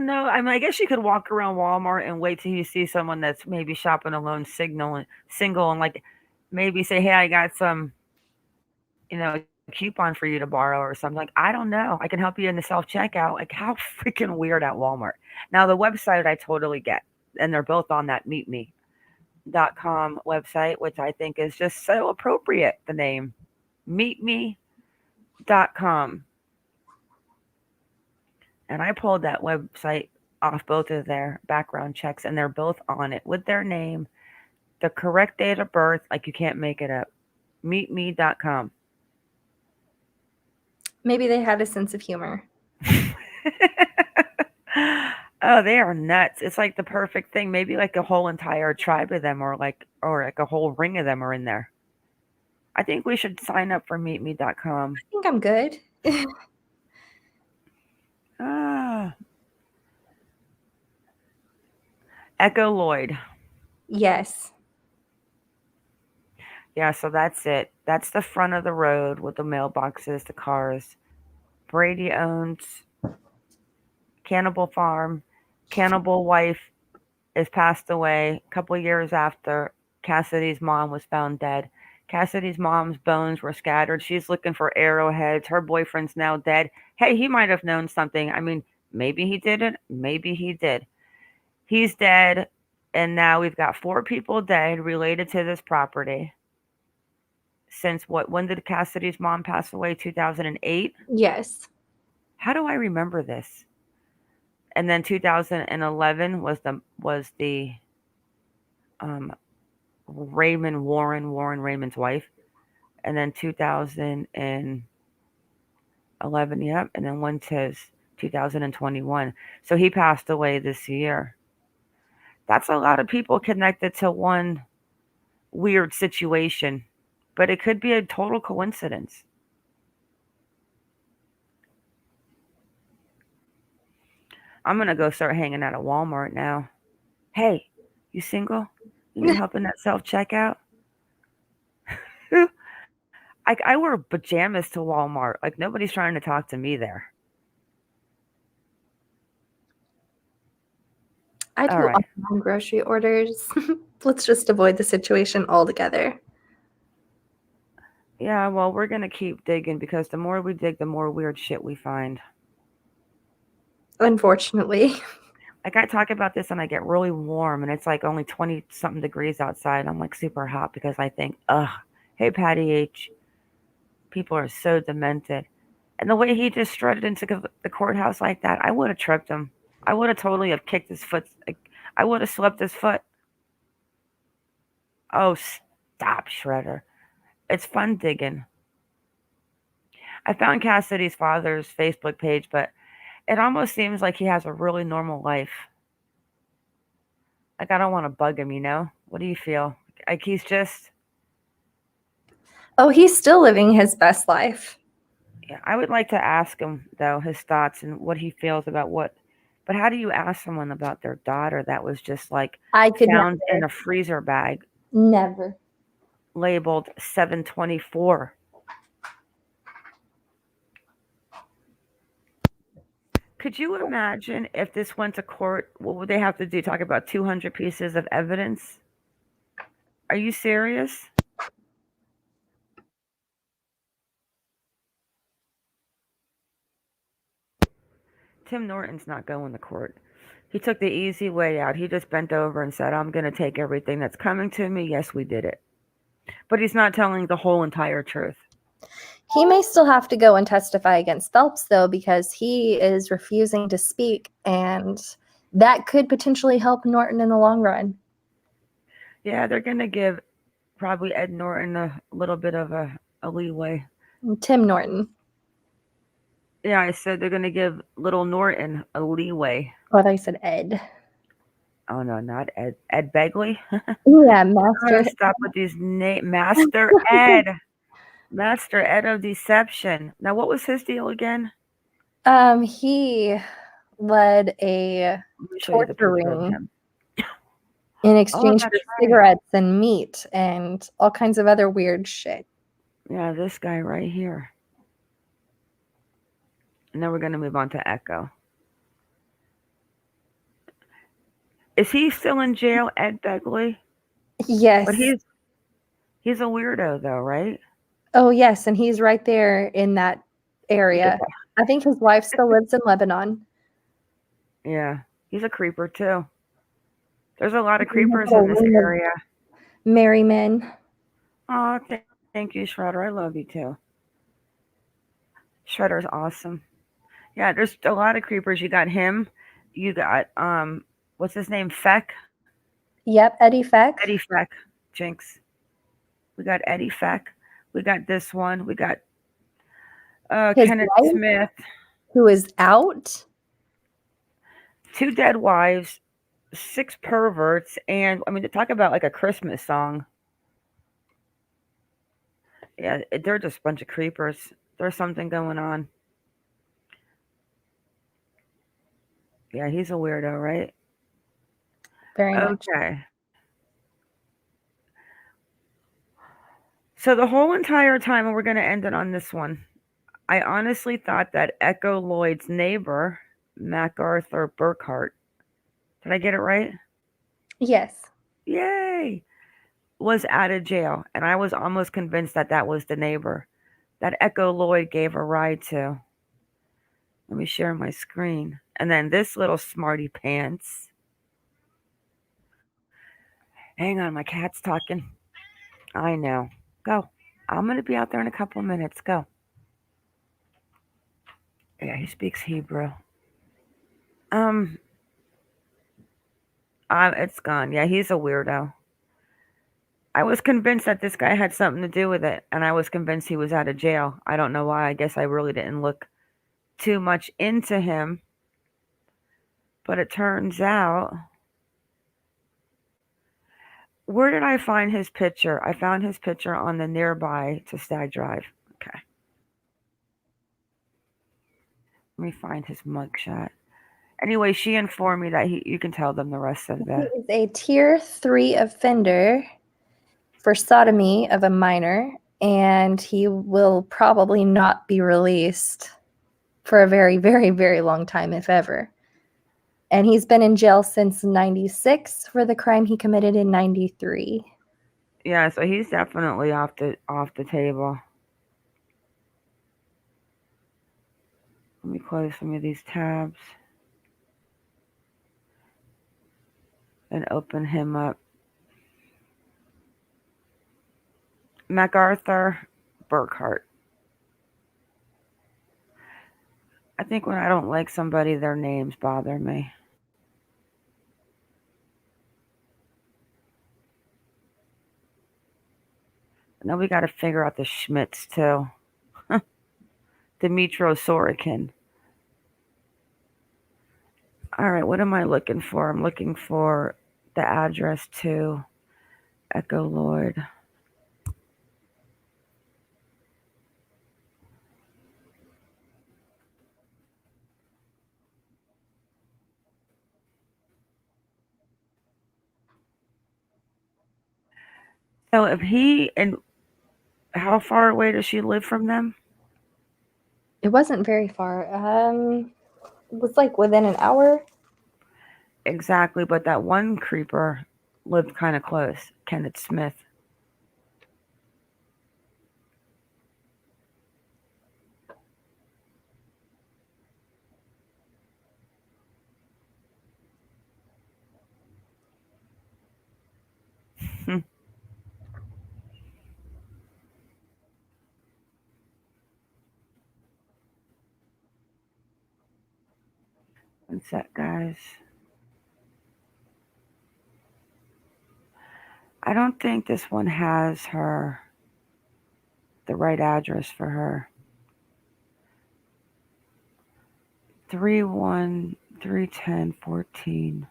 know. I mean, I guess you could walk around Walmart and wait till you see someone that's maybe shopping alone, single, and like maybe say, "Hey, I got some, a coupon for you to borrow or something." Like, I don't know. I can help you in the self-checkout. Like, how freaking weird at Walmart. Now, the website I totally get, and they're both on that MeetMe.com website, which I think is just so appropriate, the name. MeetMe.com. And I pulled that website off both of their background checks, and they're both on it with their name, the correct date of birth, like you can't make it up. MeetMe.com. Maybe they had a sense of humor. Oh, they are nuts. It's like the perfect thing. Maybe like a whole entire tribe of them or like a whole ring of them are in there. I think we should sign up for MeetMe.com. I think I'm good. Echo Lloyd. Yes. Yeah, so that's it. That's the front of the road with the mailboxes, the cars. Brady owns Cannibal Farm. Cannibal wife is passed away a couple years after Cassidy's mom was found dead. Cassidy's mom's bones were scattered. She's looking for arrowheads. Her boyfriend's now dead. Hey, he might have known something. I mean, maybe he didn't. Maybe he did. He's dead. And now we've got 4 people dead related to this property. Since what? When did Cassidy's mom pass away? 2008? Yes. How do I remember this? And then 2011 was the Warren Raymond's wife. And then 2011, yep. And then one says 2021. So he passed away this year. That's a lot of people connected to one weird situation, but it could be a total coincidence. I'm going to go start hanging out at Walmart now. Hey, you single? You need help in that self-checkout? I wear pajamas to Walmart. Like, nobody's trying to talk to me there. I do All right. online grocery orders. Let's just avoid the situation altogether. Yeah, well, we're going to keep digging because the more we dig, the more weird shit we find. Unfortunately. Like, I talk about this and I get really warm and it's like only 20-something degrees outside. I'm like super hot because I think, ugh, hey, Patty H. People are so demented. And the way he just strutted into the courthouse like that, I would have tripped him. I would have totally have kicked his foot. I would have swept his foot. Oh, stop, Shredder. It's fun digging. I found Cassidy's father's Facebook page, but it almost seems like he has a really normal life. Like, I don't want to bug him, you know? What do you feel? Like, he's just... Oh, he's still living his best life. Yeah, I would like to ask him, though, his thoughts and what he feels about what... But how do you ask someone about their daughter that was just, like, I could found never. in a freezer bag Never. labeled 724? Could you imagine if this went to court? What would they have to do? Talk about 200 pieces of evidence? Are you serious? Tim Norton's not going to court. He took the easy way out. He just bent over and said, I'm going to take everything that's coming to me. Yes, we did it. But he's not telling the whole entire truth. He may still have to go and testify against Phelps, though, because he is refusing to speak, and that could potentially help Norton in the long run. Yeah, they're going to give probably Ed Norton a little bit of a leeway. Tim Norton. Yeah, I said they're going to give little Norton a leeway. Oh, I thought you said Ed. Oh, no, not Ed. Ed Begley? Yeah, Master. Stop with these names. Master Ed. Master Ed of Deception. Now, what was his deal again? He led a torture ring in exchange for cigarettes and meat and all kinds of other weird shit. Yeah, this guy right here. And then we're going to move on to Echo. Is he still in jail, Ed Begley? Yes. But he's a weirdo, though, right? Oh, yes, and he's right there in that area. I think his wife still lives in Lebanon. Yeah, he's a creeper, too. There's a lot of creepers in this area. Merry men. Oh, thank you, Shredder. I love you, too. Shredder's awesome. Yeah, there's a lot of creepers. You got him. You got, what's his name? Feck? Yep, Eddie Feck. Eddie Feck. Jinx. We got Eddie Feck. We got this one. We got Kenneth Smith. Who is out. 2 dead wives, 6 perverts, and, I mean, to talk about, like, a Christmas song. Yeah, they're just a bunch of creepers. There's something going on. Yeah, he's a weirdo, right? Very much. Okay. So the whole entire time, and we're going to end it on this one, I honestly thought that Echo Lloyd's neighbor, MacArthur Burkhart, did I get it right? Yes. Yay! was out of jail, and I was almost convinced that that was the neighbor that Echo Lloyd gave a ride to. Let me share my screen. And then this little smarty pants. Hang on, my cat's talking. I know. Go. I'm going to be out there in a couple of minutes. Go. Yeah, he speaks Hebrew. Um, it's gone. Yeah, he's a weirdo. I was convinced that this guy had something to do with it, and I was convinced he was out of jail. I don't know why. I guess I really didn't look too much into him. But it turns out, where did I find his picture? I found his picture on the nearby to Stag Drive. Okay. Let me find his mugshot. Anyway, she informed me that you can tell them the rest of He the. is a tier 3 offender for sodomy of a minor, and he will probably not be released for a very, very, very long time, if ever. And he's been in jail since 96 for the crime he committed in 93. Yeah, so he's definitely off the table. Let me close some of these tabs and open him up. MacArthur Burkhart. I think when I don't like somebody, their names bother me. Now we got to figure out the Schmitz too. Dimitro Sorokin. All right, what am I looking for? I'm looking for the address to Echo Lord. So if he and how far away does she live from them? It wasn't very far. It was like within an hour. Exactly, but that one creeper lived kind of close, Kenneth Smith. One sec, guys. I don't think this one has the right address for her. 3131014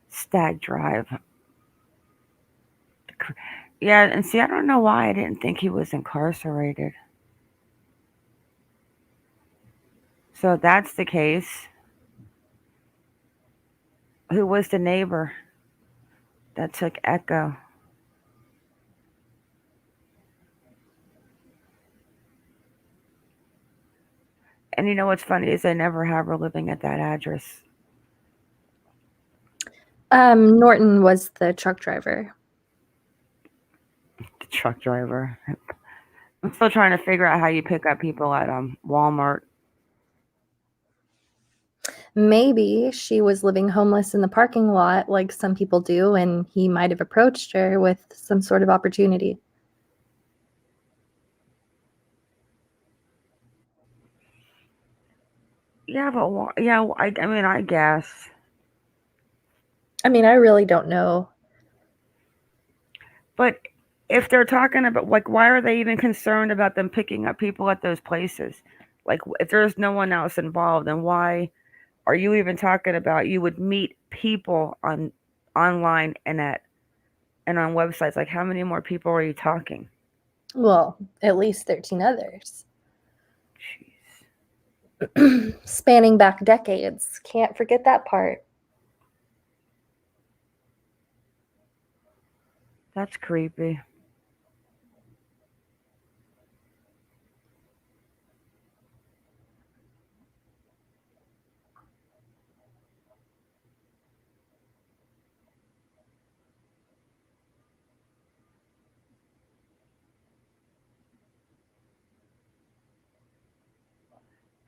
Stag Drive. Yeah, and see, I don't know why I didn't think he was incarcerated. So if that's the case, who was the neighbor that took Echo? And you know what's funny is they never have her living at that address. Norton was the truck driver. The truck driver. I'm still trying to figure out how you pick up people at Walmart. Maybe she was living homeless in the parking lot like some people do, and he might have approached her with some sort of opportunity. Yeah, but yeah, I mean, I guess. I mean, I really don't know. But if they're talking about, like, why are they even concerned about them picking up people at those places? Like, if there's no one else involved, then why are you even talking about you would meet people online and on websites? Like, how many more people are you talking? Well, at least 13 others. Jeez. Spanning back decades. Can't forget that part. That's creepy.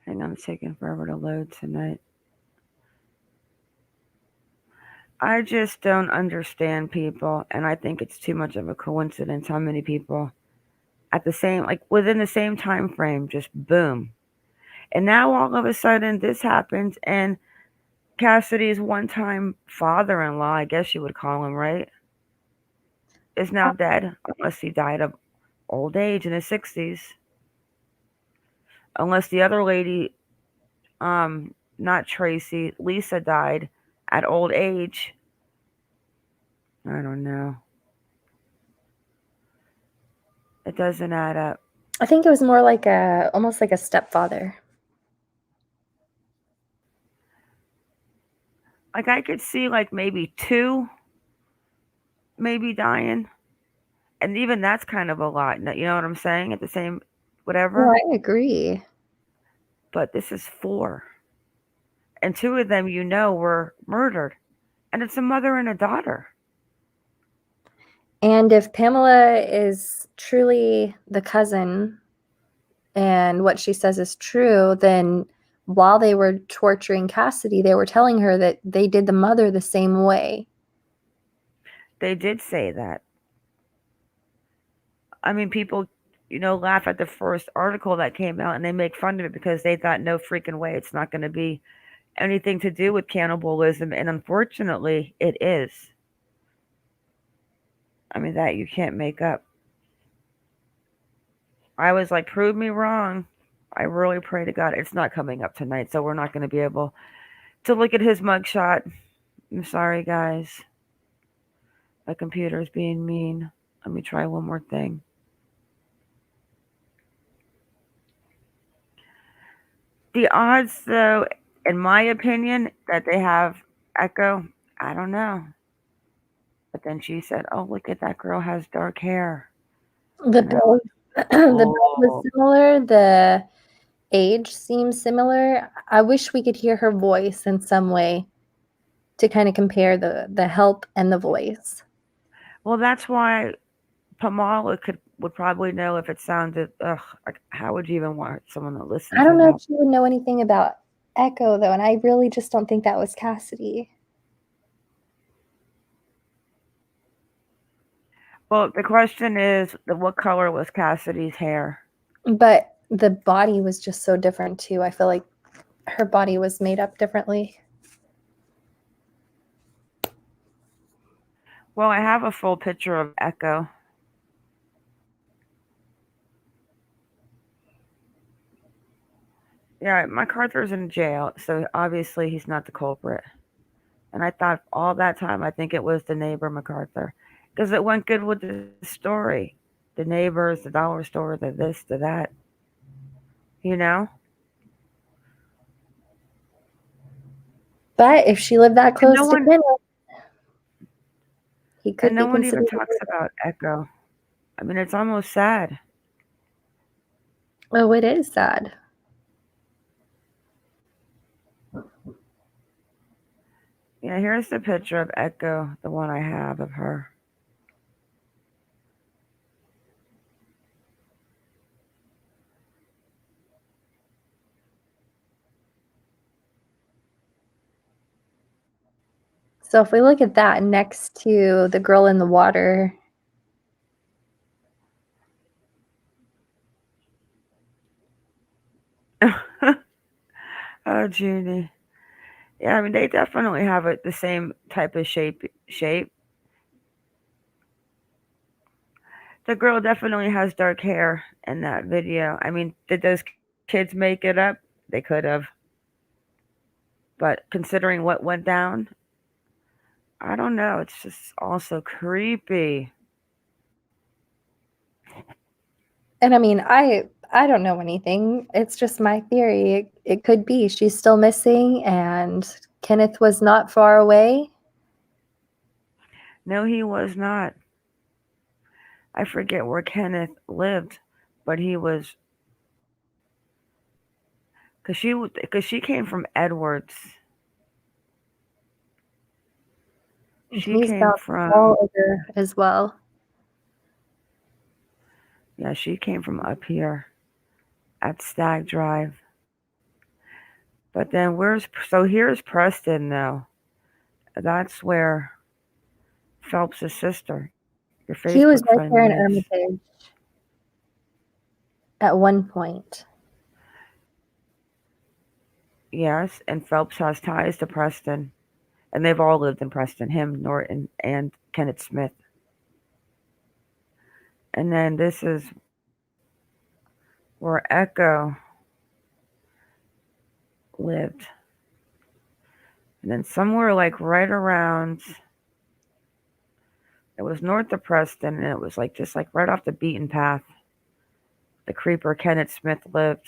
Hang on, it's taking forever to load tonight. I just don't understand people, and I think it's too much of a coincidence how many people at the same, like within the same time frame, just boom. And now all of a sudden this happens, and Cassidy's one-time father-in-law, I guess you would call him, right, is now dead, unless he died of old age in his 60s. Unless the other lady, not Tracy, Lisa died at old age. I don't know. It doesn't add up. I think it was more like almost like a stepfather. Like I could see like maybe two maybe dying. And even that's kind of a lot. You know what I'm saying? At the same whatever. Oh, I agree. But this is 4. And 2 of them were murdered. And it's a mother and a daughter. And if Pamela is truly the cousin and what she says is true, then while they were torturing Cassidy, they were telling her that they did the mother the same way. They did say that. I mean, people, laugh at the first article that came out and they make fun of it because they thought, no freaking way, it's not going to be anything to do with cannibalism. And unfortunately, it is. I mean, that you can't make up. I was like, prove me wrong. I really pray to God it's not coming up tonight, so we're not going to be able to look at his mugshot. I'm sorry, guys. My computer's being mean. Let me try one more thing. The odds, though, in my opinion, that they have Echo, I don't know. But then she said, oh, look at that girl has dark hair. The build, the build was similar. The age seems similar. I wish we could hear her voice in some way to kind of compare the help and the voice. Well, that's why Pamela would probably know if it sounded. Like, how would you even want someone to listen? I don't to know that? if she would know anything about Echo though, and I really just don't think that was Cassidy. Well, the question is, what color was Cassidy's hair? But the body was just so different too. I feel like her body was made up differently. Well, I have a full picture of Echo. Yeah, MacArthur's in jail, so obviously he's not the culprit. And I thought all that time, I think it was the neighbor MacArthur, because it went good with the story. The neighbors, the dollar store, the this, the that. But if she lived that close no to Kenneth, he could And no be one even considered. talks about Echo. I mean, it's almost sad. Oh, it is sad. Yeah, here's the picture of Echo, the one I have of her. So if we look at that next to the girl in the water, Oh, Junie. Yeah, I mean, they definitely have the same type of shape. The girl definitely has dark hair in that video. I mean, did those kids make it up? They could have. But considering what went down, I don't know. It's just also creepy. and I mean, I don't know anything. It's just my theory. It could be she's still missing and Kenneth was not far away. No, he was not. I forget where Kenneth lived, but he was, because she came from Edwards. She He's came about from all over as well. Yeah, she came from up here at Stag Drive. But then here's Preston though. That's where Phelps' sister, your He was Facebook right friend, there in lives. Hermitage at one point. Yes, and Phelps has ties to Preston. And they've all lived in Preston, him, Norton, and Kenneth Smith. And then this is where Echo lived. And then somewhere like right around, it was north of Preston, and it was like just like right off the beaten path. The creeper Kenneth Smith lived.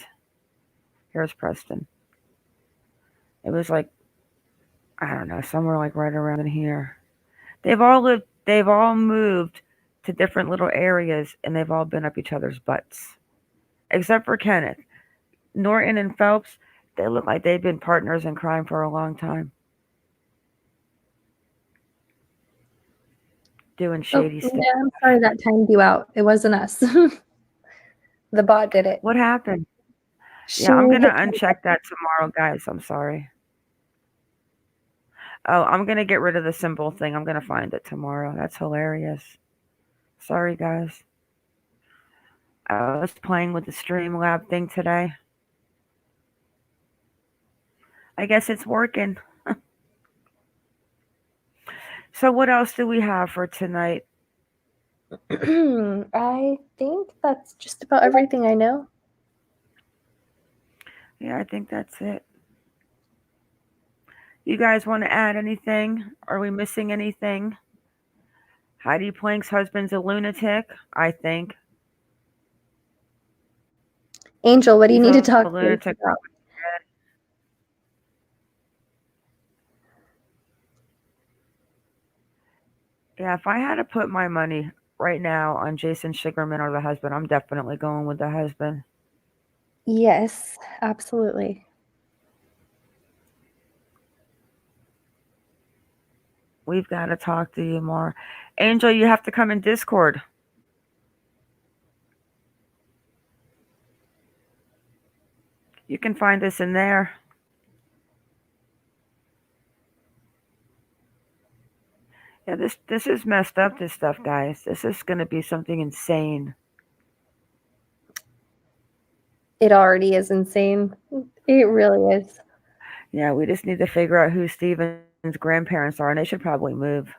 Here's Preston. It was like, I don't know, somewhere like right around in here. They've all moved to different little areas, and they've all been up each other's butts. Except for Kenneth. Norton and Phelps, they look like they've been partners in crime for a long time. Doing shady stuff. Yeah, I'm sorry that timed you out. It wasn't us. The bot did it. What happened? She Yeah, I'm going to hit uncheck that tomorrow, guys. I'm sorry. Oh, I'm going to get rid of the symbol thing. I'm going to find it tomorrow. That's hilarious. Sorry, guys. I was playing with the Streamlab thing today. I guess it's working. So what else do we have for tonight? I think that's just about everything I know. Yeah, I think that's it. You guys want to add anything? Are we missing anything? Heidi Planck's husband's a lunatic, I think. Angel, what do you He's need to a talk to us lunatic. about? Yeah, if I had to put my money right now on Jason Sugarman or the husband, I'm definitely going with the husband. Yes, absolutely. We've got to talk to you more. Angel, you have to come in Discord. You can find us in there. Yeah, this is messed up, this stuff, guys. This is going to be something insane. It already is insane. It really is. Yeah, we just need to figure out who Steven's grandparents are, and they should probably move.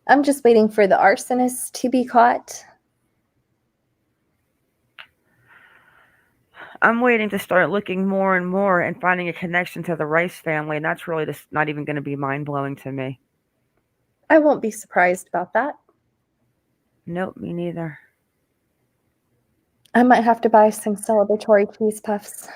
I'm just waiting for the arsonist to be caught. I'm waiting to start looking more and more and finding a connection to the Rice family, and that's really just not even going to be mind-blowing to me. I won't be surprised about that. Nope, me neither. I might have to buy some celebratory cheese puffs.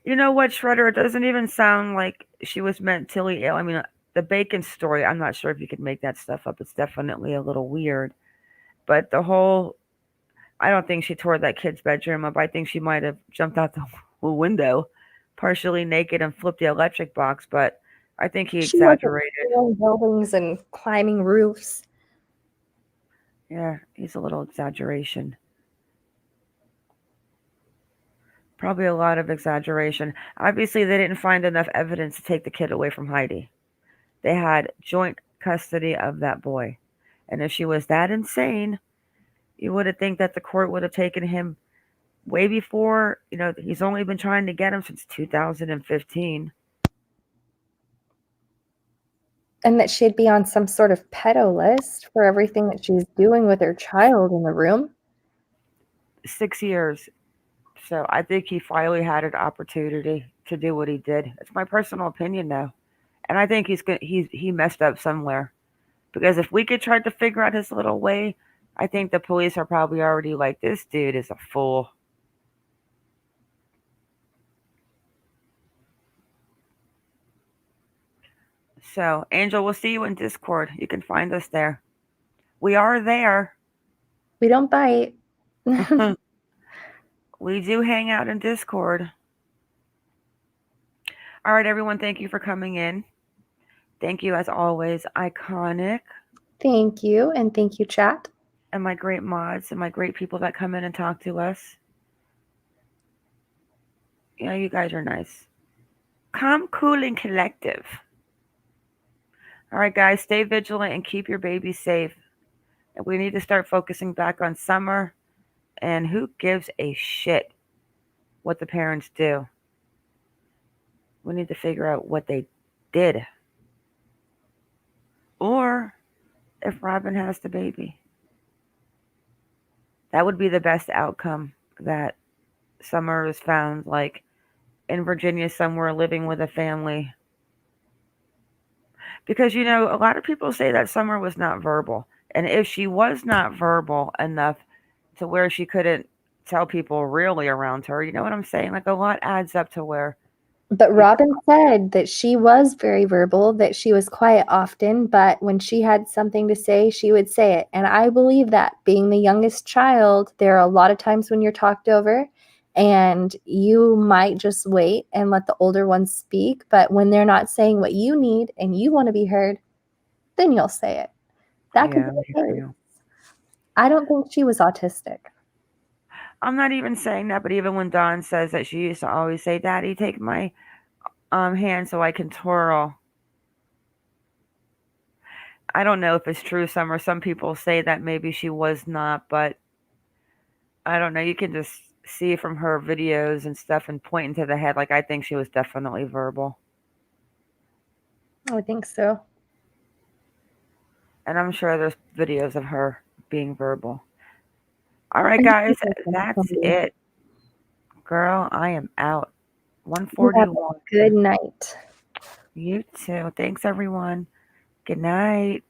You know what, Shredder? It doesn't even sound like she was mentally ill. I mean, the bacon story, I'm not sure if you could make that stuff up. It's definitely a little weird. But I don't think she tore that kid's bedroom up. I think she might have jumped out the window, partially naked, and flipped the electric box. But I think he She wasn't exaggerated. scaling buildings and climbing roofs. Yeah, he's a little exaggeration. Probably a lot of exaggeration. Obviously, they didn't find enough evidence to take the kid away from Heidi. They had joint custody of that boy. And if she was that insane, you would have think that the court would have taken him way before. He's only been trying to get him since 2015. And that she'd be on some sort of pedo list for everything that she's doing with her child in the room. 6 years. So I think he finally had an opportunity to do what he did. It's my personal opinion, though. And I think he messed up somewhere. Because if we could try to figure out his little way, I think the police are probably already like, this dude is a fool. So, Angel, we'll see you in Discord. You can find us there. We are there. We don't bite. We do hang out in Discord. All right, everyone, thank you for coming in. Thank you, as always, Iconic. Thank you, and thank you, chat. And my great mods and my great people that come in and talk to us. You guys are nice. Calm, cool, and collective. All right, guys, stay vigilant and keep your babies safe. And we need to start focusing back on summer. And who gives a shit what the parents do? We need to figure out what they did. Or if Robin has the baby. That would be the best outcome, that Summer is found, like, in Virginia somewhere living with a family. Because, a lot of people say that Summer was not verbal. And if she was not verbal enough to where she couldn't tell people really around her, you know what I'm saying? Like, a lot adds up to where. But Robin said that she was very verbal, that she was quiet often, but when she had something to say, she would say it. And I believe that, being the youngest child, there are a lot of times when you're talked over and you might just wait and let the older ones speak. But when they're not saying what you need and you want to be heard, then you'll say it. That could be the case. I don't think she was autistic. I'm not even saying that, but even when Dawn says that she used to always say, "Daddy, take my hand so I can twirl." I don't know if it's true, Summer. Some people say that maybe she was not, but I don't know. You can just see from her videos and stuff and pointing to the head. Like, I think she was definitely verbal. I think so. And I'm sure there's videos of her being verbal. All right, guys, that's it. Girl, I am out. 141. Good night. You too. Thanks, everyone. Good night.